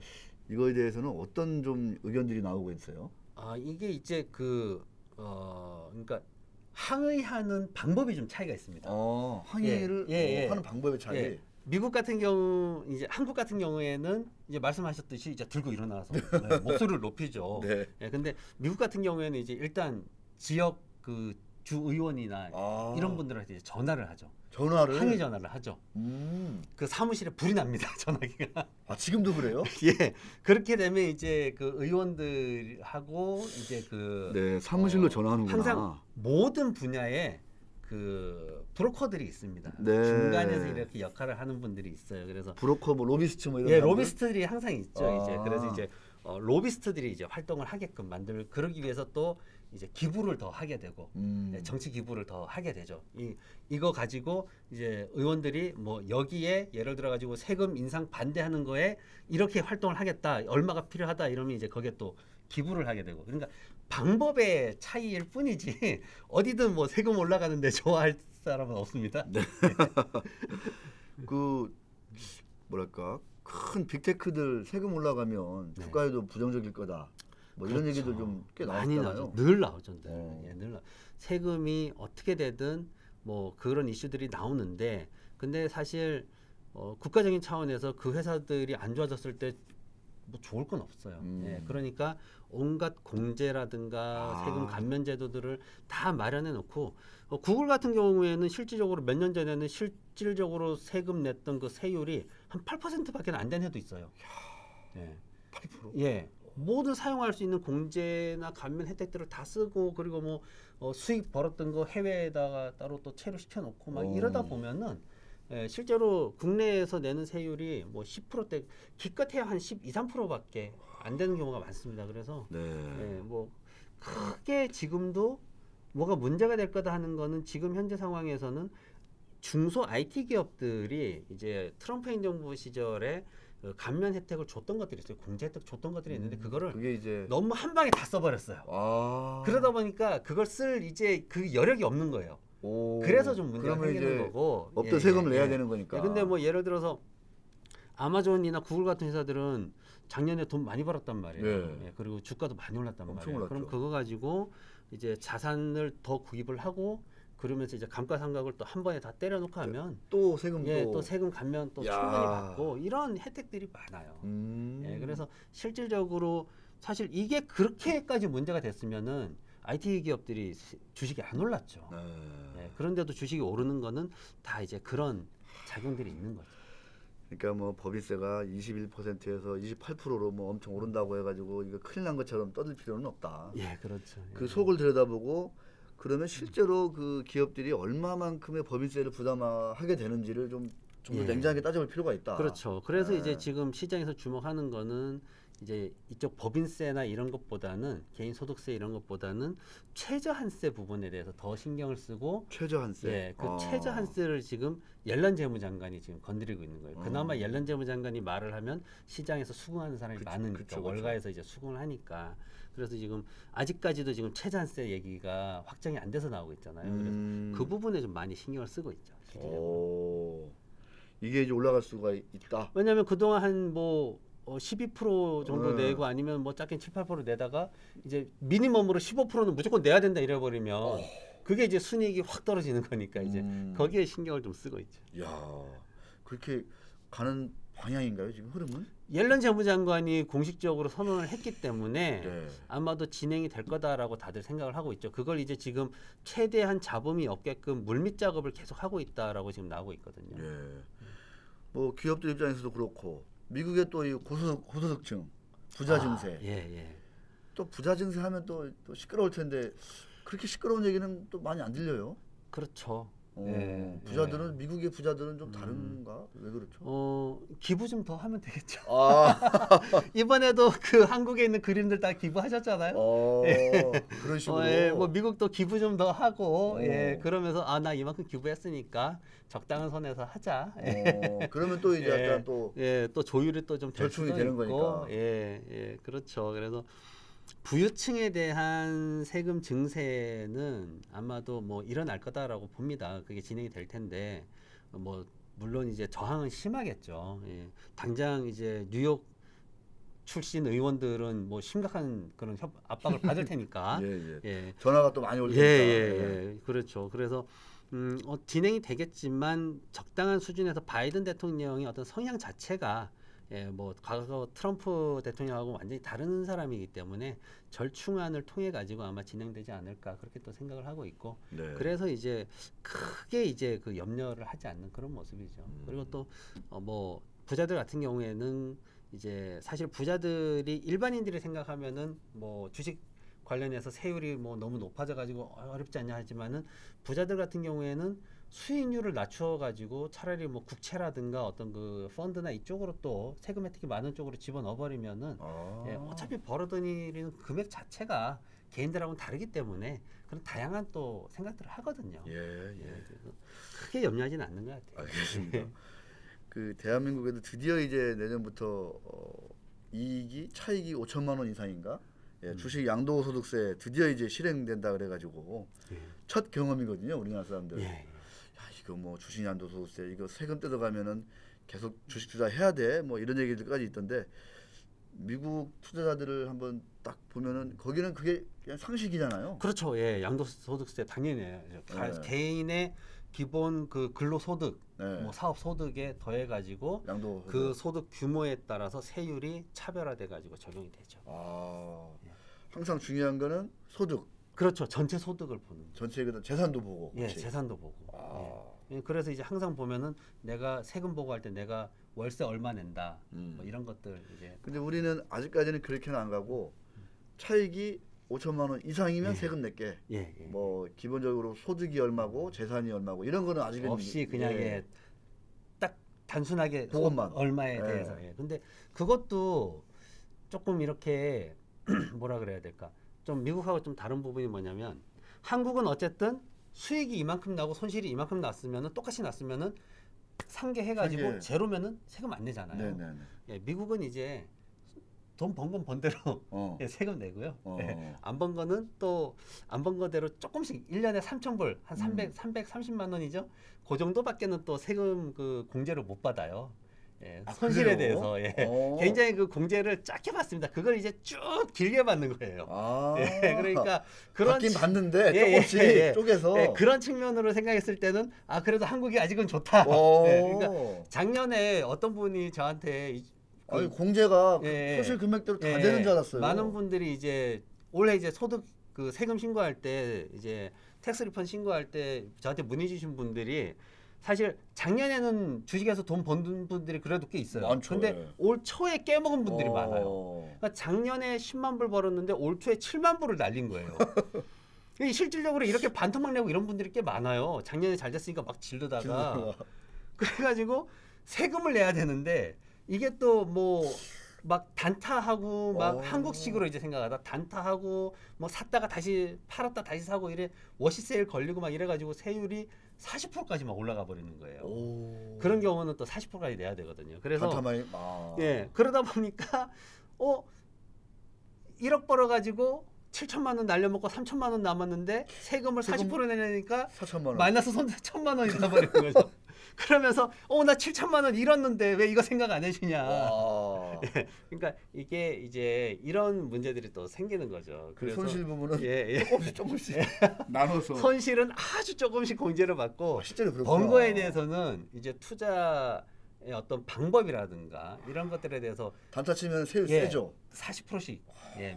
이거에 대해서는 어떤 좀 의견들이 나오고 있어요? 아, 이게 이제 그러니까 항의하는 방법이 좀 차이가 있습니다. 항의를 하는 방법의 차이. 예. 미국 같은 경우 이제 한국 같은 경우에는 이제 말씀하셨듯이 이제 들고 일어나서 목소리를 높이죠. 네. 예, 근데 미국 같은 경우에는 이제 일단 지역 그 주 의원이나 이런 분들한테 이제 전화를 하죠. 전화를 항의 전화를 하죠. 그 사무실에 불이 납니다. 전화기가. 지금도 그래요? 예. 그렇게 되면 이제 그 의원들하고 이제 그 네, 사무실로 전화하는구나. 항상 모든 분야에 그 브로커들이 있습니다. 네. 중간에서 이렇게 역할을 하는 분들이 있어요. 그래서 브로커 뭐 로비스트 뭐 이런 예, 사람들? 로비스트들이 항상 있죠. 이제 그래서 이제 로비스트들이 이제 활동을 하게끔 그러기 위해서 또 이제 기부를 더 하게 되고 정치 기부를 더 하게 되죠. 이거 가지고 이제 의원들이 뭐 여기에 예를 들어 가지고 세금 인상 반대하는 거에 이렇게 활동을 하겠다. 얼마가 필요하다 이러면 이제 거기에 또 기부를 하게 되고. 그러니까 방법의 차이일 뿐이지 어디든 뭐 세금 올라가는데 좋아할 사람은 없습니다. 네. 그 뭐랄까 큰 빅테크들 세금 올라가면 네. 주가에도 부정적일 거다. 뭐 이런 그렇죠. 얘기도 좀 꽤 많이 나왔잖아요. 나오죠. 늘 나오죠. 늘. 어. 예, 늘 세금이 어떻게 되든 뭐 그런 이슈들이 나오는데 근데 사실 국가적인 차원에서 그 회사들이 안 좋아졌을 때 뭐 좋을 건 없어요. 예, 그러니까 온갖 공제라든가 세금 감면 제도들을 다 마련해 놓고 구글 같은 경우에는 실질적으로 몇 년 전에는 실질적으로 세금 냈던 그 세율이 한 8%밖에 안 된 해도 있어요. 예. 8%? 예. 모든 사용할 수 있는 공제나 감면 혜택들을 다 쓰고 그리고 뭐 수익 벌었던 거 해외에다가 따로 또 체류시켜 놓고 막 이러다 보면은 실제로 국내에서 내는 세율이 뭐 10%대 기껏해야 한 12, 3%밖에 안 되는 경우가 많습니다. 그래서 네. 뭐 크게 지금도 뭐가 문제가 될 거다 하는 거는 지금 현재 상황에서는 중소 IT 기업들이 이제 트럼프 행정부 시절에 그 감면 혜택을 줬던 것들이 있어요. 공제 혜택 줬던 것들이 있는데 그거를 그게 이제 너무 한 방에 다 써버렸어요. 그러다 보니까 그걸 쓸 이제 그 여력이 없는 거예요. 그래서 좀 문제가 그러면 생기는 이제 거고. 없던 세금을 내야 되는 거니까. 근데 뭐 예를 들어서 아마존이나 구글 같은 회사들은 작년에 돈 많이 벌었단 말이에요. 네. 그리고 주가도 많이 올랐단 엄청 말이에요. 올랐죠. 그럼 그거 가지고 이제 자산을 더 구입을 하고 그러면서 이제 감가상각을 또 한 번에 다 때려놓고 하면 또 세금 또 세금 감면 또 야. 충분히 받고 이런 혜택들이 많아요. 그래서 실질적으로 사실 이게 그렇게까지 문제가 됐으면은 IT 기업들이 주식이 안 올랐죠. 그런데도 주식이 오르는 거는 다 이제 그런 작용들이 있는 거죠. 그러니까 뭐 법인세가 21%에서 28%로 뭐 엄청 오른다고 해가지고 이거 큰일 난 것처럼 떠들 필요는 없다. 예, 그렇죠. 그 속을 들여다보고 그러면 실제로 그 기업들이 얼마만큼의 법인세를 부담하게 되는지를 좀 더 냉정하게 따져볼 필요가 있다. 그렇죠. 그래서 이제 지금 시장에서 주목하는 거는 이제 이쪽 법인세나 이런 것보다는 개인 소득세 이런 것보다는 최저한세 부분에 대해서 더 신경을 쓰고 최저한세. 예, 그 최저한세를 지금 옐런 재무장관이 지금 건드리고 있는 거예요. 그나마 옐런 재무장관이 말을 하면 시장에서 수긍하는 사람이 많으니까 월가에서 이제 수긍을 하니까 그래서 지금 아직까지도 지금 최저한세 얘기가 확정이 안 돼서 나오고 있잖아요. 그래서 그 부분에 좀 많이 신경을 쓰고 있죠. 실질적으로. 이게 이제 올라갈 수가 있다. 왜냐하면 그동안 한 뭐 12% 정도 내고 아니면 뭐 작게 7, 8% 내다가 이제 미니멈으로 15%는 무조건 내야 된다 이래버리면 그게 이제 순이익이 확 떨어지는 거니까 이제 거기에 신경을 좀 쓰고 있죠. 야, 그렇게 가는 방향인가요 지금 흐름은? 옐런 재무장관이 공식적으로 선언을 했기 때문에 네. 아마도 진행이 될 거다라고 다들 생각을 하고 있죠. 그걸 이제 지금 최대한 잡음이 없게끔 물밑 작업을 계속 하고 있다라고 지금 나오고 있거든요. 예. 뭐 기업들 입장에서도 그렇고 미국의 또 이 고소득층 부자 증세. 예. 또 부자 증세 하면 또 시끄러울 텐데 그렇게 시끄러운 얘기는 또 많이 안 들려요. 그렇죠. 부자들은 미국의 부자들은 좀 다른가? 왜 그렇죠? 기부 좀 더 하면 되겠죠. 이번에도 이번에도 그 한국에 있는 그림들 다 기부하셨잖아요. 그런 식으로. 뭐 미국도 기부 좀 더 하고 그러면서 나 이만큼 기부했으니까 적당한 선에서 하자. 그러면 또 이제 약간 또 또 조율이 또 좀 절충이 되는 거니까. 그렇죠. 그래서 부유층에 대한 세금 증세는 아마도 뭐 일어날 거다라고 봅니다. 그게 진행이 될 텐데 뭐 물론 이제 저항은 심하겠죠. 예. 당장 이제 뉴욕 출신 의원들은 뭐 심각한 그런 압박을 받을 테니까. 예. 예. 전화가 또 많이 올 테니까. 예. 그렇죠. 그래서 진행이 되겠지만 적당한 수준에서 바이든 대통령의 어떤 성향 자체가 뭐 과거 트럼프 대통령하고 완전히 다른 사람이기 때문에 절충안을 통해 가지고 아마 진행되지 않을까 그렇게 또 생각을 하고 있고 네. 그래서 이제 크게 이제 그 염려를 하지 않는 그런 모습이죠. 그리고 또 뭐 부자들 같은 경우에는 이제 사실 부자들이 일반인들이 생각하면은 뭐 주식 관련해서 세율이 뭐 너무 높아져 가지고 어렵지 않냐 하지만은 부자들 같은 경우에는 수익률을 낮춰 가지고 차라리 뭐 국채라든가 어떤 그 펀드나 이쪽으로 또 세금 혜택이 많은 쪽으로 집어넣어 버리면은 어차피 벌어들이는 일은 금액 자체가 개인들하고는 다르기 때문에 그런 다양한 또 생각들을 하거든요. 그래서 크게 염려하지는 않는 것 같아요. 알겠습니다. 그 대한민국에도 드디어 이제 내년부터 이익이 차익이 5천만 원 이상인가? 주식 양도소득세 드디어 이제 실행된다 그래가지고 첫 경험이거든요, 우리나라 사람들. 야, 이거 뭐 주식 양도소득세 이거 세금 뜯어가면은 계속 주식 투자해야 돼, 뭐 이런 얘기들까지 있던데 미국 투자자들을 한번 딱 보면은 거기는 그게 그냥 상식이잖아요. 그렇죠. 양도소득세 당연히 해요. 개인의 기본 그 근로소득, 뭐 사업소득에 더해가지고 그 소득 규모에 따라서 세율이 차별화돼가지고 적용이 되죠. 항상 중요한 거는 소득. 그렇죠. 전체 소득을 보는. 전체 재산도 보고. 재산도 보고. 그래서 이제 항상 보면은 내가 세금 보고할 때 내가 월세 얼마 낸다, 뭐 이런 것들 이제. 근데 우리는 아직까지는 그렇게는 안 가고 차익이 5천만 원 이상이면 세금 낼게. 뭐 기본적으로 소득이 얼마고 재산이 얼마고 이런 거는 아직은 없이 그냥 딱 단순하게 그것만 얼마에 대해서. 근데 그것도 조금 이렇게 뭐라 그래야 될까? 좀 미국하고 좀 다른 부분이 뭐냐면 한국은 어쨌든 수익이 이만큼 나고 손실이 이만큼 났으면은 똑같이 났으면은 상계해가지고 제로면은 세금 안 내잖아요. 미국은 이제 돈 번 건 번 대로 세금 내고요. 안 번 거는 또 안 번 거대로 조금씩 1년에 3,000불 한 330만 원이죠. 그 정도밖에는 또 세금 그 공제를 못 받아요. 손실에 대해서 굉장히 그 공제를 작게 받습니다. 그걸 이제 쭉 길게 받는 거예요. 그러니까 그런 받긴 받는데 조금씩 쪼개서 그런 측면으로 생각했을 때는 그래도 한국이 아직은 좋다. 그러니까 작년에 어떤 분이 저한테 공제가 손실 금액대로 다 되는 줄 알았어요. 많은 분들이 이제 올해 이제 소득 그 세금 신고할 때 이제 텍스 리펀 신고할 때 저한테 문의 주신 분들이 사실 작년에는 주식에서 돈 버는 분들이 그래도 꽤 있어요. 근데 올 초에 깨먹은 분들이 많아요. 그러니까 작년에 10만 불 벌었는데 올 초에 7만 불을 날린 거예요. 실질적으로 이렇게 반토막 내고 이런 분들이 꽤 많아요. 작년에 잘 됐으니까 막 지르다가 그래가지고 세금을 내야 되는데 이게 또 뭐 막 단타하고 막 한국식으로 이제 생각하다 단타하고 뭐 샀다가 다시 팔았다 다시 사고 이래 워시세일 걸리고 막 이래가지고 세율이 40%까지 막 올라가 버리는 거예요. 그런 경우는 또 40%까지 내야 되거든요. 그래서 그러다 보니까 1억 벌어가지고 7천만 원 날려먹고 3천만 원 남았는데 세금을 40% 내니까 4천만 원. 마이너스 손 1천만 원이 나버리는 거죠. 그러면서 나 7천만 원 잃었는데 왜 이거 생각 안 해주냐. 그러니까 이게 이제 이런 문제들이 또 생기는 거죠. 그래서 손실 부분은 조금씩 나눠서 손실은 아주 조금씩 공제를 받고 실제로 번 거에 대해서는 이제 투자의 어떤 방법이라든가 이런 것들에 대해서 단타 치면 세율 세죠. 40%씩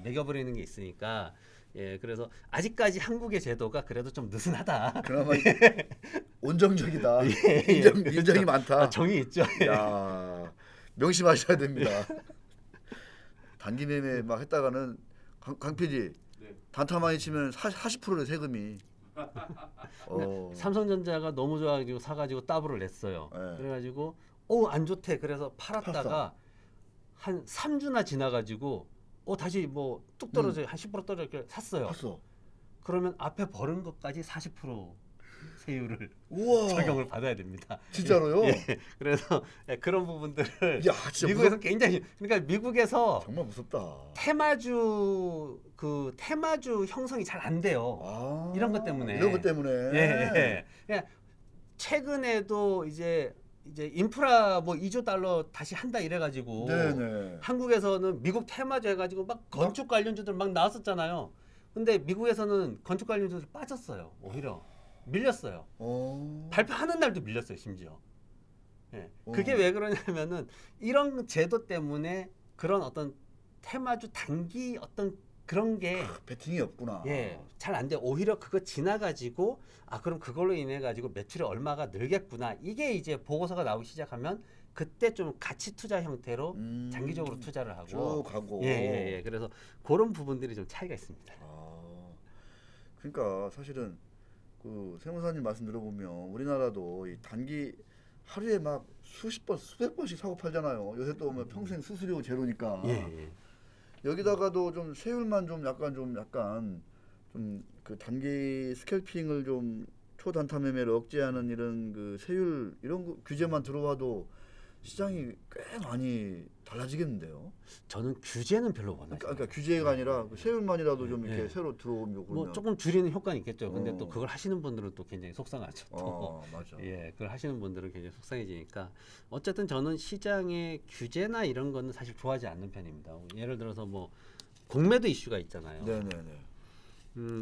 매겨버리는 게 있으니까 그래서 아직까지 한국의 제도가 그래도 좀 느슨하다. 그나마 온정적이다. 인정이 많다. 정이 있죠. 야, 명심하셔야 됩니다. 단기 매매 막 했다가는 강 PD 단타 많이 치면 40%는 세금이. 삼성전자가 너무 좋아가지고 사가지고 따블을 냈어요. 그래가지고 안 좋대. 그래서 팔았다가 한 3주나 지나가지고 다시 뭐 뚝 떨어져 한 10% 떨어져 샀어요. 그러면 앞에 벌은 것까지 40% 세율을 우와. 적용을 받아야 됩니다. 진짜로요? 예, 그래서 그런 부분들을 야, 진짜 미국에서 굉장히 그러니까 미국에서 정말 무섭다. 테마주 형성이 잘 안 돼요. 아, 이런 것 때문에. 이런 것 때문에. 예. 예. 최근에도 이제 인프라 뭐 2조 달러 다시 한다 이래가지고 네네. 한국에서는 미국 테마주 해가지고 막 건축 관련주들 막 나왔었잖아요. 근데 미국에서는 건축 관련주들 빠졌어요. 오히려 밀렸어요. 발표하는 날도 밀렸어요, 심지어. 예. 그게 왜 그러냐면은 이런 제도 때문에 그런 어떤 테마주 단기 어떤 그런 게 배팅이 없구나. 예, 잘 안 돼. 오히려 그거 지나가지고 그럼 그걸로 인해 가지고 매출이 얼마가 늘겠구나. 이게 이제 보고서가 나오기 시작하면 그때 좀 가치 투자 형태로 장기적으로 투자를 하고 쭉 가고. 예. 그래서 그런 부분들이 좀 차이가 있습니다. 그러니까 사실은 그 세무사님 말씀 들어보면 우리나라도 이 단기 하루에 막 수십 번, 수백 번씩 사고 팔잖아요. 요새 또 뭐 평생 수수료 제로니까. 예. 여기다가도 좀 세율만 좀 약간 좀 그 단기 스캘핑을 좀 초단타 매매를 억제하는 이런 그 세율 이런 거 규제만 들어와도 시장이 꽤 많이 달라지겠는데요. 저는 규제는 별로 원하지 그러니까 규제가 아니라 그 세율만이라도 좀 이렇게 예. 새로 들어오면 뭐 조금 줄이는 효과는 있겠죠. 근데 또 그걸 하시는 분들은 또 굉장히 속상하죠. 맞아. 예, 그걸 하시는 분들은 굉장히 속상해지니까 어쨌든 저는 시장의 규제나 이런 거는 사실 좋아하지 않는 편입니다. 예를 들어서 뭐 공매도 이슈가 있잖아요. 네네네.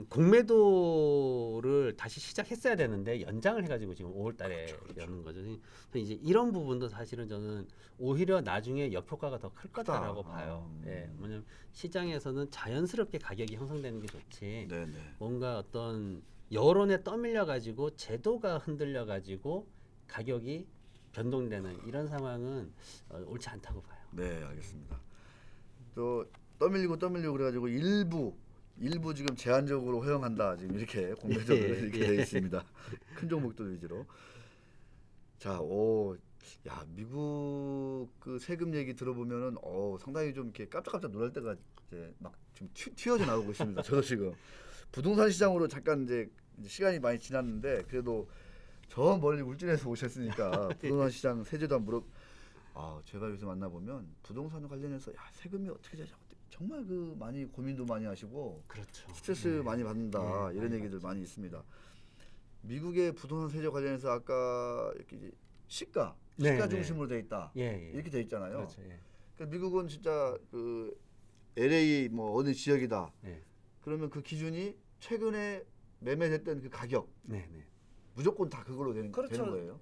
공매도를 다시 시작했어야 되는데 연장을 해가지고 지금 5월달에 그렇죠. 여는 거죠. 그래서 이제 이런 부분도 사실은 저는 오히려 나중에 역효과가 더 클 거다라고 봐요. 예, 뭐냐면 시장에서는 자연스럽게 가격이 형성되는 게 좋지. 네네. 뭔가 어떤 여론에 떠밀려 가지고 제도가 흔들려 가지고 가격이 변동되는 이런 상황은 옳지 않다고 봐요. 네, 알겠습니다. 또 떠밀리고 그래가지고 일부 지금 제한적으로 허용한다 지금 이렇게 공매도를 이렇게 되어 있습니다. 큰 종목들 위주로. 자, 야 미국 그 세금 얘기 들어보면은 상당히 좀 이렇게 깜짝깜짝 놀랄 때가 이제 막 지금 튀어져 나오고 있습니다. 저도 지금 부동산 시장으로 잠깐 이제 시간이 많이 지났는데 그래도 저 멀리 울진에서 오셨으니까 부동산 시장 세제도 한번 제가 요새 만나보면 부동산 관련해서 세금이 어떻게 되죠? 정말 그 많이 고민도 많이 하시고 그렇죠. 스트레스 많이 받는다 이런 얘기들 맞죠. 많이 있습니다. 미국의 부동산 세제 관련해서 아까 이렇게 이제 시가 중심으로 돼 있다 이렇게 돼 있잖아요. 그렇죠. 그러니까 미국은 진짜 그 LA 뭐 어느 지역이다. 그러면 그 기준이 최근에 매매됐던 그 가격 무조건 다 그걸로 되는 거예요.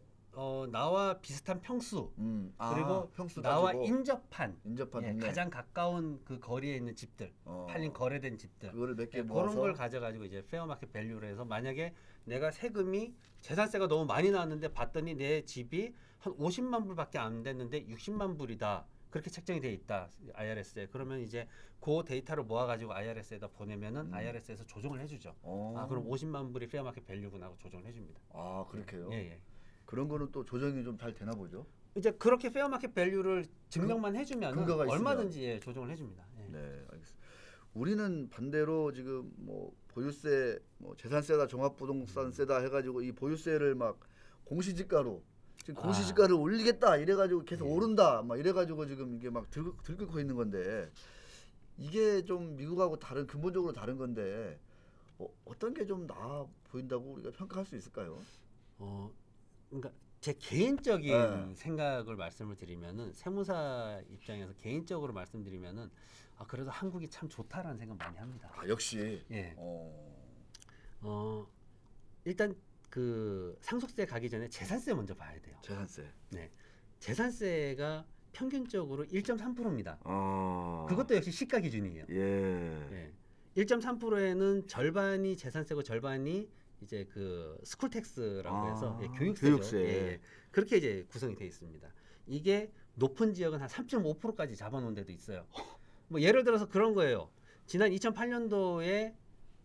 나와 비슷한 평수 그리고 평수 나와 따지고. 인접한 동네. 가장 가까운 그 거리에 있는 집들 팔린 거래된 집들 그거를 몇 개 그런 모아서 걸 가져가지고 이제 페어마켓 밸류를 해서 만약에 내가 세금이 재산세가 너무 많이 나왔는데 봤더니 내 집이 한 50만 불밖에 안 됐는데 60만 불이다. 그렇게 책정이 돼 있다. IRS에. 그러면 이제 그 데이터를 모아가지고 IRS에다 보내면은 IRS에서 조정을 해주죠. 그럼 50만 불이 페어마켓 밸류구나 하고 조정을 해줍니다. 그렇게요? 예. 그런 거는 또 조정이 좀 잘 되나 보죠? 이제 그렇게 페어마켓 밸류를 증명만 해주면 근거가 얼마든지 조정을 해줍니다. 네, 알겠습니다. 우리는 반대로 지금 뭐 보유세, 뭐 재산세다, 종합부동산세다 해가지고 이 보유세를 막 공시지가로 지금 공시지가를 올리겠다 이래가지고 계속 오른다 막 이래가지고 지금 이게 막 들끓고 있는 건데 이게 좀 미국하고 근본적으로 다른 건데 어떤 게 좀 나아 보인다고 우리가 평가할 수 있을까요? 그러니까 제 개인적인 생각을 말씀을 드리면은 세무사 입장에서 개인적으로 말씀드리면은 그래도 한국이 참 좋다라는 생각 많이 합니다. 역시. 일단 그 상속세 가기 전에 재산세 먼저 봐야 돼요. 재산세. 네, 재산세가 평균적으로 1.3%입니다. 그것도 역시 시가 기준이에요. 1.3%에는 절반이 재산세고 절반이 이제 그 스쿨텍스라고 해서 교육세. 그렇게 이제 구성이 되어 있습니다. 이게 높은 지역은 한 3.5%까지 잡아놓은 데도 있어요. 뭐 예를 들어서 그런 거예요. 지난 2008년도에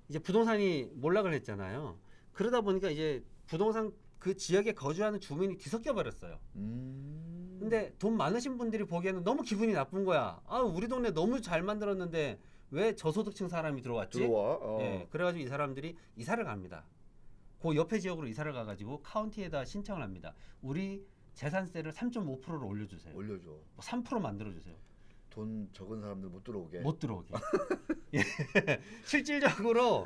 이제 부동산이 몰락을 했잖아요. 그러다 보니까 이제 부동산 그 지역에 거주하는 주민이 뒤섞여 버렸어요. 근데 돈 많으신 분들이 보기에는 너무 기분이 나쁜 거야. 우리 동네 너무 잘 만들었는데 왜 저소득층 사람이 들어왔지? 들어와. 그래가지고 이 사람들이 이사를 갑니다. 그 옆에 지역으로 이사를 가가지고 카운티에다 신청을 합니다. 우리 재산세를 3.5%로 올려주세요. 올려줘. 뭐 3% 만들어주세요. 돈 적은 사람들 못 들어오게. 못 들어오게. 예. 실질적으로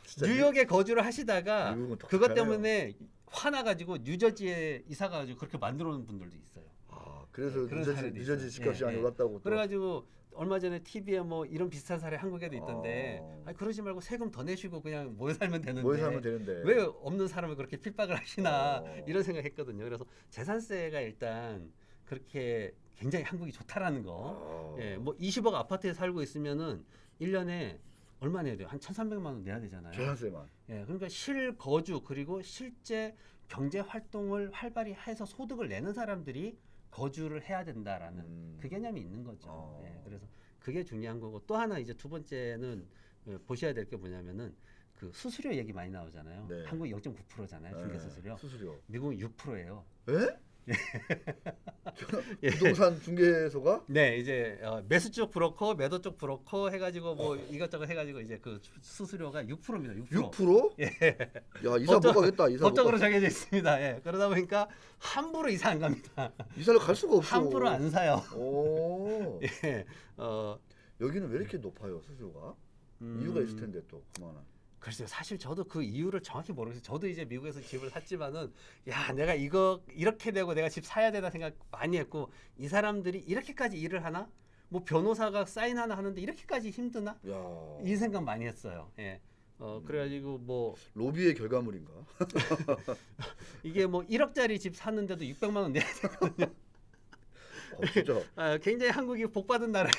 진짜 뉴욕에 거주를 하시다가 미국은 그것 독특하네요. 때문에 화나가지고 뉴저지에 이사 가지고 그렇게 만들어 놓은 분들도 있어요. 아, 그래서 그런 뉴저지, 사례도 뉴저지 있어요. 집값이 예, 많이 예. 올랐다고 또. 그래가지고 얼마 전에 TV에 뭐 이런 비슷한 사례 한국에도 있던데 어. 아니, 그러지 말고 세금 더 내시고 그냥 모여 살면 되는데 모여 살면 되는데. 왜 없는 사람을 그렇게 핍박을 하시나 어. 이런 생각했거든요. 그래서 재산세가 일단 그렇게 굉장히 한국이 좋다라는 거. 어. 예, 뭐 20억 아파트에 살고 있으면은 1년에 얼마 내야 돼요? 한 1,300만 원 내야 되잖아요. 재산세만. 예, 그러니까 실거주 그리고 실제 경제 활동을 활발히 해서 소득을 내는 사람들이 거주를 해야 된다라는 그 개념이 있는 거죠. 예, 그래서 그게 중요한 거고 또 하나 이제 두 번째는 보셔야 될 게 뭐냐면은 그 수수료 얘기 많이 나오잖아요. 네. 한국이 0.9%잖아요. 중개 수수료. 수수료. 미국은 6%예요. 에? 예. 부동산 중개소가? 네, 이제 매수 쪽 브로커, 매도 쪽 브로커 해가지고 뭐 이것저것 해가지고 이제 그 수수료가 6%입니다. 6%. 6%? 예. 야, 이사 못 가겠다. 이사 법적으로 못 가. 정해져 있습니다. 예. 그러다 보니까 함부로 이사 안 갑니다. 이사를 갈 수가 없어. 함부로 안 사요. 오. 예. 여기는 왜 이렇게 높아요, 수수료가? 이유가 있을 텐데 또 그만한. 글쎄요, 사실 저도 그 이유를 정확히 모르겠어요. 저도 이제 미국에서 집을 샀지만은 야, 내가 이거 이렇게 되고 내가 집 사야 되나 생각 많이 했고 이 사람들이 이렇게까지 일을 하나? 뭐 변호사가 사인 하나 하는데 이렇게까지 힘드나? 야. 이 생각 많이 했어요. 예. 그래가지고 뭐 로비의 결과물인가? 이게 뭐 1억짜리 집 샀는데도 600만 원 내야 되거든요. 진짜. 굉장히 한국이 복 받은 나라예요.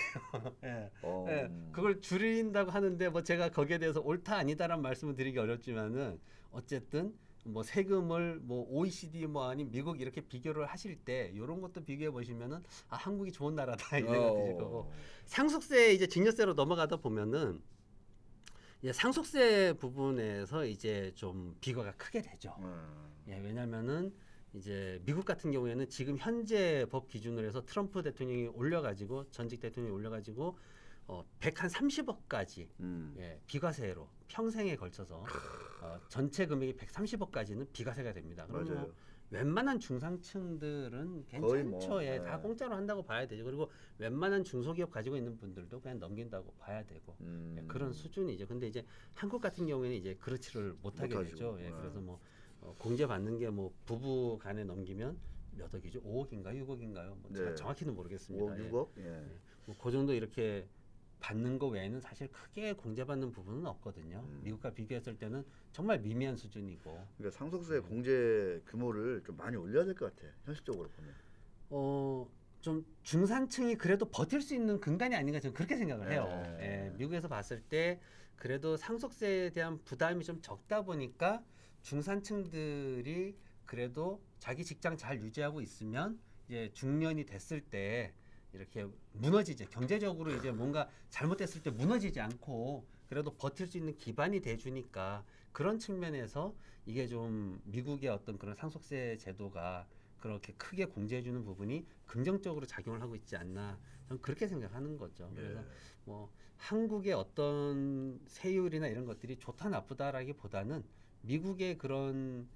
예. 어. 예, 그걸 줄인다고 하는데 뭐 제가 거기에 대해서 옳다 아니다라는 말씀을 드리기 어렵지만은 어쨌든 뭐 세금을 뭐 OECD 뭐 아닌 미국 이렇게 비교를 하실 때 이런 것도 비교해 보시면은 아 한국이 좋은 나라다 이 생각 드실 거고 상속세 이제 증여세로 넘어가다 보면은 예, 상속세 부분에서 이제 좀 비교가 크게 되죠. 예, 왜냐면은 이제 미국 같은 경우에는 지금 현재 법 기준으로 해서 트럼프 대통령이 올려가지고 전직 대통령이 올려가지고 130억까지 예, 비과세로 평생에 걸쳐서 전체 금액이 130억까지는 비과세가 됩니다. 그러면 뭐 웬만한 중상층들은 거의 괜찮죠. 뭐, 예, 네. 다 공짜로 한다고 봐야 되죠. 그리고 웬만한 중소기업 가지고 있는 분들도 그냥 넘긴다고 봐야 되고 예, 그런 수준이죠. 근데 이제 한국 같은 경우에는 이제 그렇지를 못하게 못하죠. 되죠. 예, 네. 그래서 뭐 공제 받는 게 뭐 부부 간에 넘기면 몇 억이죠? 5억인가 6억인가요? 뭐 제가 네. 정확히는 모르겠습니다. 5억, 예. 6억? 예. 뭐그 정도 이렇게 받는 거 외에는 사실 크게 공제받는 부분은 없거든요. 미국과 비교했을 때는 정말 미미한 수준이고. 그러니까 상속세 공제 규모를 좀 많이 올려야 될 것 같아. 현실적으로 보면. 좀 중산층이 그래도 버틸 수 있는 근간이 아닌가 저는 그렇게 생각을 해요. 예, 미국에서 봤을 때 그래도 상속세에 대한 부담이 좀 적다 보니까 중산층들이 그래도 자기 직장 잘 유지하고 있으면 이제 중년이 됐을 때 이렇게 무너지지 경제적으로 이제 뭔가 잘못됐을 때 무너지지 않고 그래도 버틸 수 있는 기반이 돼주니까 그런 측면에서 이게 좀 미국의 어떤 그런 상속세 제도가 그렇게 크게 공제해주는 부분이 긍정적으로 작용을 하고 있지 않나 저는 그렇게 생각하는 거죠. 그래서 뭐 한국의 어떤 세율이나 이런 것들이 좋다 나쁘다라기보다는 미국의 그런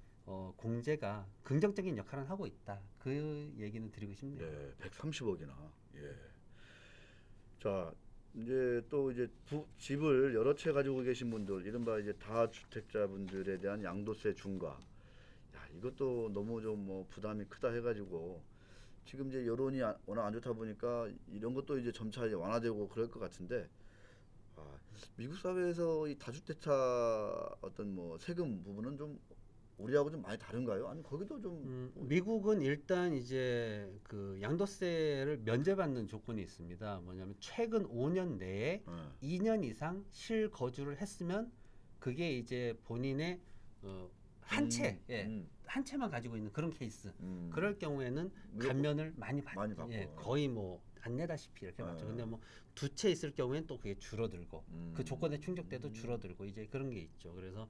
공제가 긍정적인 역할을 하고 있다. 그 얘기는 드리고 싶네요. 네, 130억이나. 예. 자, 이제 또 이제 집을 여러 채 가지고 계신 분들, 이른바 이제 다주택자분들에 대한 양도세 중과. 야, 이것도 너무 좀 뭐 부담이 크다 해가지고 지금 이제 여론이 워낙 안 좋다 보니까 이런 것도 이제 점차 이제 완화되고 그럴 것 같은데. 미국 사회에서 이 다주택자 어떤 뭐 세금 부분은 좀 우리하고 좀 많이 다른가요? 아니 거기도 좀 미국은 일단 이제 그 양도세를 면제받는 조건이 있습니다. 뭐냐면 최근 5년 내에 2년 이상 실거주를 했으면 그게 이제 본인의 한 채, 한 채만 가지고 있는 그런 케이스. 그럴 경우에는 감면을 많이 받죠. 예, 거의 뭐 안 내다시피 이렇게 받죠. 근데 뭐 두 채 있을 경우에는 또 그게 줄어들고 그 조건에 충족돼도 줄어들고 이제 그런 게 있죠. 그래서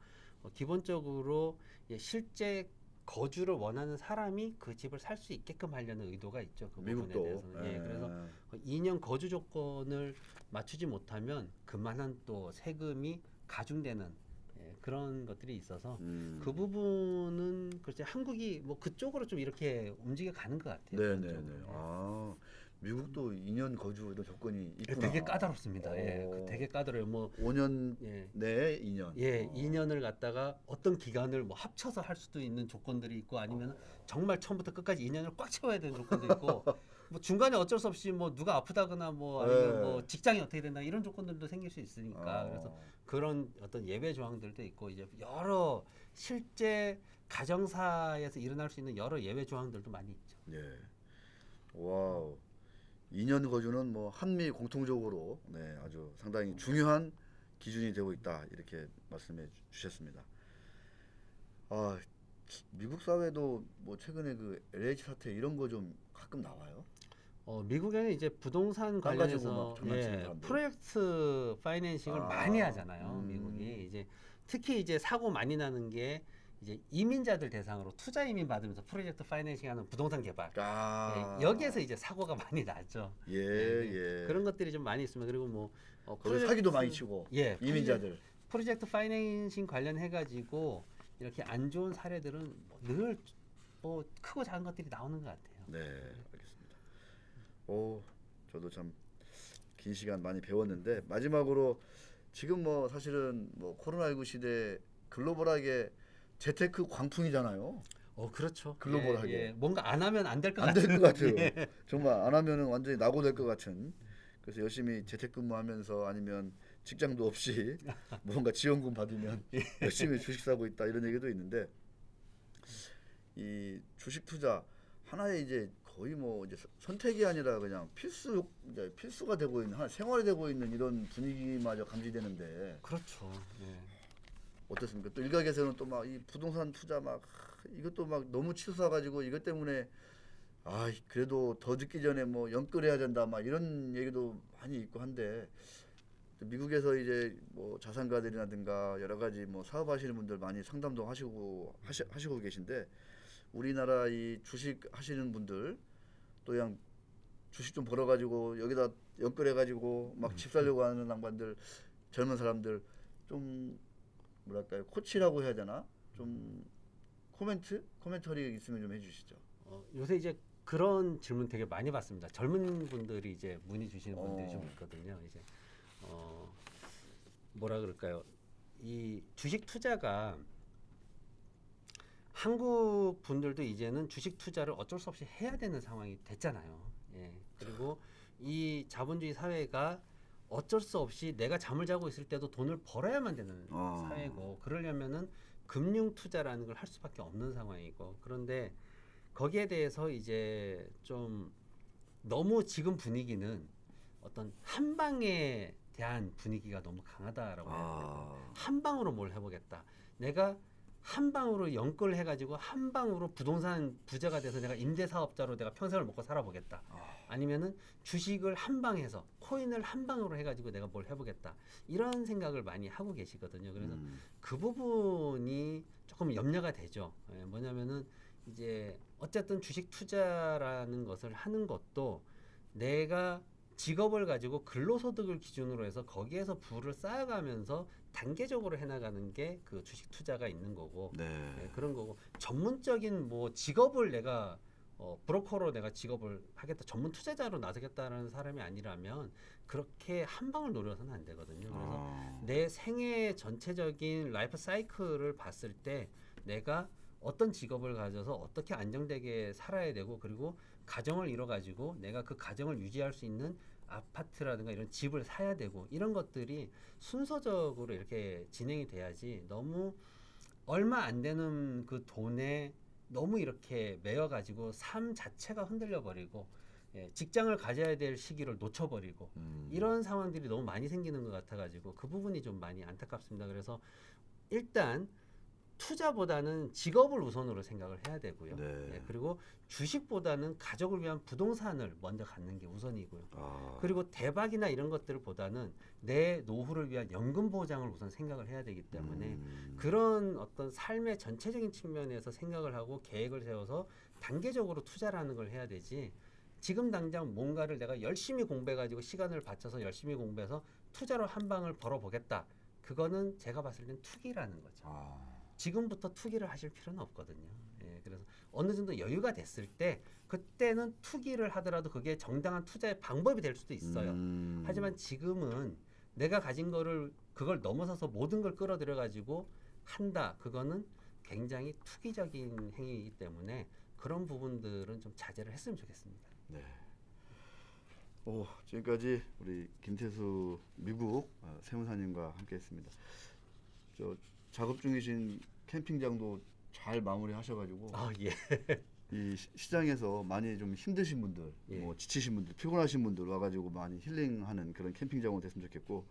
기본적으로 실제 거주를 원하는 사람이 그 집을 살 수 있게끔 하려는 의도가 있죠. 그 부분에 대해서는. 예, 그래서 2년 거주 조건을 맞추지 못하면 그만한 또 세금이 가중되는 그런 것들이 있어서 음. 그 부분은 글쎄 한국이 뭐 그쪽으로 좀 이렇게 움직여 가는 것 같아요. 그런 네네네. 쪽으로. 아, 미국도 2년 거주 이런 조건이 예, 있구나. 되게 까다롭습니다. 예, 어. 되게 까다로워요. 뭐 5년 예, 내에 2년. 예, 2년을 갖다가 어떤 기간을 뭐 합쳐서 할 수도 있는 조건들이 있고 아니면 정말 처음부터 끝까지 2년을 꽉 채워야 되는 조건도 있고 뭐 중간에 어쩔 수 없이 뭐 누가 아프다거나 뭐 아니면 뭐 네. 직장이 어떻게 된다 이런 조건들도 생길 수 있으니까 어. 그래서 그런 어떤 예외 조항들도 있고 이제 여러 실제 가정사에서 일어날 수 있는 여러 예외 조항들도 많이 있죠. 예. 와우. 2년 거주는 뭐 한미 공통적으로 네, 아주 상당히 중요한 기준이 되고 있다. 이렇게 말씀해 주셨습니다. 아, 미국 사회도 뭐 최근에 그 LH 사태 이런 거 좀 가끔 나와요. 미국에는 이제 부동산 땅 가지고 막 관련해서 장난치는 사람들. 프로젝트 파이낸싱을 아, 많이 하잖아요. 미국이 이제 특히 이제 사고 많이 나는 게 이제 이민자들 대상으로 투자 이민 받으면서 프로젝트 파이낸싱하는 부동산 개발. 아, 여기에서 이제 사고가 많이 나죠. 예, 예. 그런 것들이 좀 많이 있습니다. 그리고 뭐 거기 사기도 많이 치고 예, 이민자들. 프로젝트 파이낸싱 관련해 가지고 이렇게 안 좋은 사례들은 늘 뭐 크고 작은 것들이 나오는 것 같아요. 네, 알겠습니다. 오, 저도 참 긴 시간 많이 배웠는데 마지막으로 지금 뭐 사실은 뭐 코로나19 시대 글로벌하게 재테크 광풍이잖아요. 그렇죠. 글로벌하게. 예, 뭔가 안 하면 안 될 것 안 같은. 될 것 같아요. 정말 안 하면은 완전히 낙오될 것 같은. 그래서 열심히 재택근무하면서 아니면 직장도 없이 뭔가 지원금 받으면 열심히 주식 사고 있다 이런 얘기도 있는데 이 주식 투자 하나의 이제 거의 뭐 이제 선택이 아니라 그냥 이제 필수가 되고 있는 하나 생활이 되고 있는 이런 분위기마저 감지되는데 그렇죠. 예. 어떻습니까? 또 일각에서는 또 막 이 부동산 투자 막 이것도 막 너무 치솟아가지고 이것 때문에 아 그래도 더 늦기 전에 뭐 연끌해야 된다 막 이런 얘기도 많이 있고 한데 미국에서 이제 뭐 자산가들이라든가 여러 가지 뭐 사업하시는 분들 많이 상담도 하시고 계신데 우리나라 이 주식 하시는 분들 또 그냥 주식 좀 벌어가지고 여기다 연끌해가지고 막 집 살려고 하는 양반들 젊은 사람들 좀 뭐랄까요 코치라고 해야 되나 좀 코멘터리 있으면 좀 해주시죠. 요새 이제 그런 질문 되게 많이 받습니다. 젊은 분들이 이제 문의 주시는 분들이 좀 있거든요. 이제 뭐라 그럴까요? 이 주식 투자가 한국 분들도 이제는 주식 투자를 어쩔 수 없이 해야 되는 상황이 됐잖아요. 예. 그리고 이 자본주의 사회가 어쩔 수 없이 내가 잠을 자고 있을 때도 돈을 벌어야만 되는 사회고 그러려면은 금융 투자라는 걸 할 수밖에 없는 상황이고 그런데 거기에 대해서 이제 좀 너무 지금 분위기는 어떤 한 방에 대한 분위기가 너무 강하다라고 해야 될까요? 한 방으로 뭘 해보겠다. 내가 한 방으로 연끌 해가지고 한 방으로 부동산 부자가 돼서 내가 임대사업자로 내가 평생을 먹고 살아보겠다. 아니면은 주식을 한 방에서 코인을 한 방으로 해가지고 내가 뭘 해보겠다. 이런 생각을 많이 하고 계시거든요. 그래서 그 부분이 조금 염려가 되죠. 예, 뭐냐면은 이제 어쨌든 주식 투자라는 것을 하는 것도 내가 직업을 가지고 근로소득을 기준으로 해서 거기에서 부를 쌓아가면서 단계적으로 해나가는 게 그 주식 투자가 있는 거고 네, 그런 거고 전문적인 뭐 직업을 내가 브로커로 내가 직업을 하겠다 전문 투자자로 나서겠다라는 사람이 아니라면 그렇게 한 방을 노려서는 안 되거든요. 그래서 내 생애 전체적인 라이프 사이클을 봤을 때 내가 어떤 직업을 가져서 어떻게 안정되게 살아야 되고 그리고 가정을 이뤄가지고 내가 그 가정을 유지할 수 있는 아파트라든가 이런 집을 사야 되고 이런 것들이 순서적으로 이렇게 진행이 돼야지 너무 얼마 안 되는 그 돈에 너무 이렇게 매여가지고 삶 자체가 흔들려 버리고 예, 직장을 가져야 될 시기를 놓쳐버리고 이런 상황들이 너무 많이 생기는 것 같아가지고 그 부분이 좀 많이 안타깝습니다. 그래서 일단 투자보다는 직업을 우선으로 생각을 해야 되고요. 예, 그리고 주식보다는 가족을 위한 부동산을 먼저 갖는 게 우선이고요. 그리고 대박이나 이런 것들보다는 내 노후를 위한 연금 보장을 우선 생각을 해야 되기 때문에 그런 어떤 삶의 전체적인 측면에서 생각을 하고 계획을 세워서 단계적으로 투자라는 걸 해야 되지 지금 당장 뭔가를 내가 열심히 공부해가지고 시간을 바쳐서 열심히 공부해서 투자로 한 방을 벌어보겠다. 그거는 제가 봤을 땐 투기라는 거죠. 아, 지금부터 투기를 하실 필요는 없거든요. 예, 그래서 어느 정도 여유가 됐을 때 그때는 투기를 하더라도 그게 정당한 투자의 방법이 될 수도 있어요. 하지만 지금은 내가 가진 거를 그걸 넘어서서 모든 걸 끌어들여 가지고 한다. 그거는 굉장히 투기적인 행위이기 때문에 그런 부분들은 좀 자제를 했으면 좋겠습니다. 네. 오, 지금까지 우리 김태수 미국 세무사님과 함께했습니다. 저 작업 중이신 캠핑장도 잘 마무리하셔가지고 아 예. 이 시장에서 많이 좀 힘드신 분들, 예. 뭐 지치신 분들, 피곤하신 분들 와가지고 많이 힐링하는 그런 캠핑장으로 됐으면 좋겠고,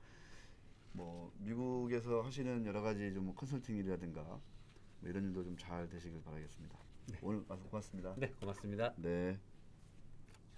뭐 미국에서 하시는 여러 가지 좀 컨설팅 일이라든가 뭐 이런 일도 좀 잘 되시길 바라겠습니다. 네. 오늘 와서 고맙습니다. 네, 고맙습니다. 네.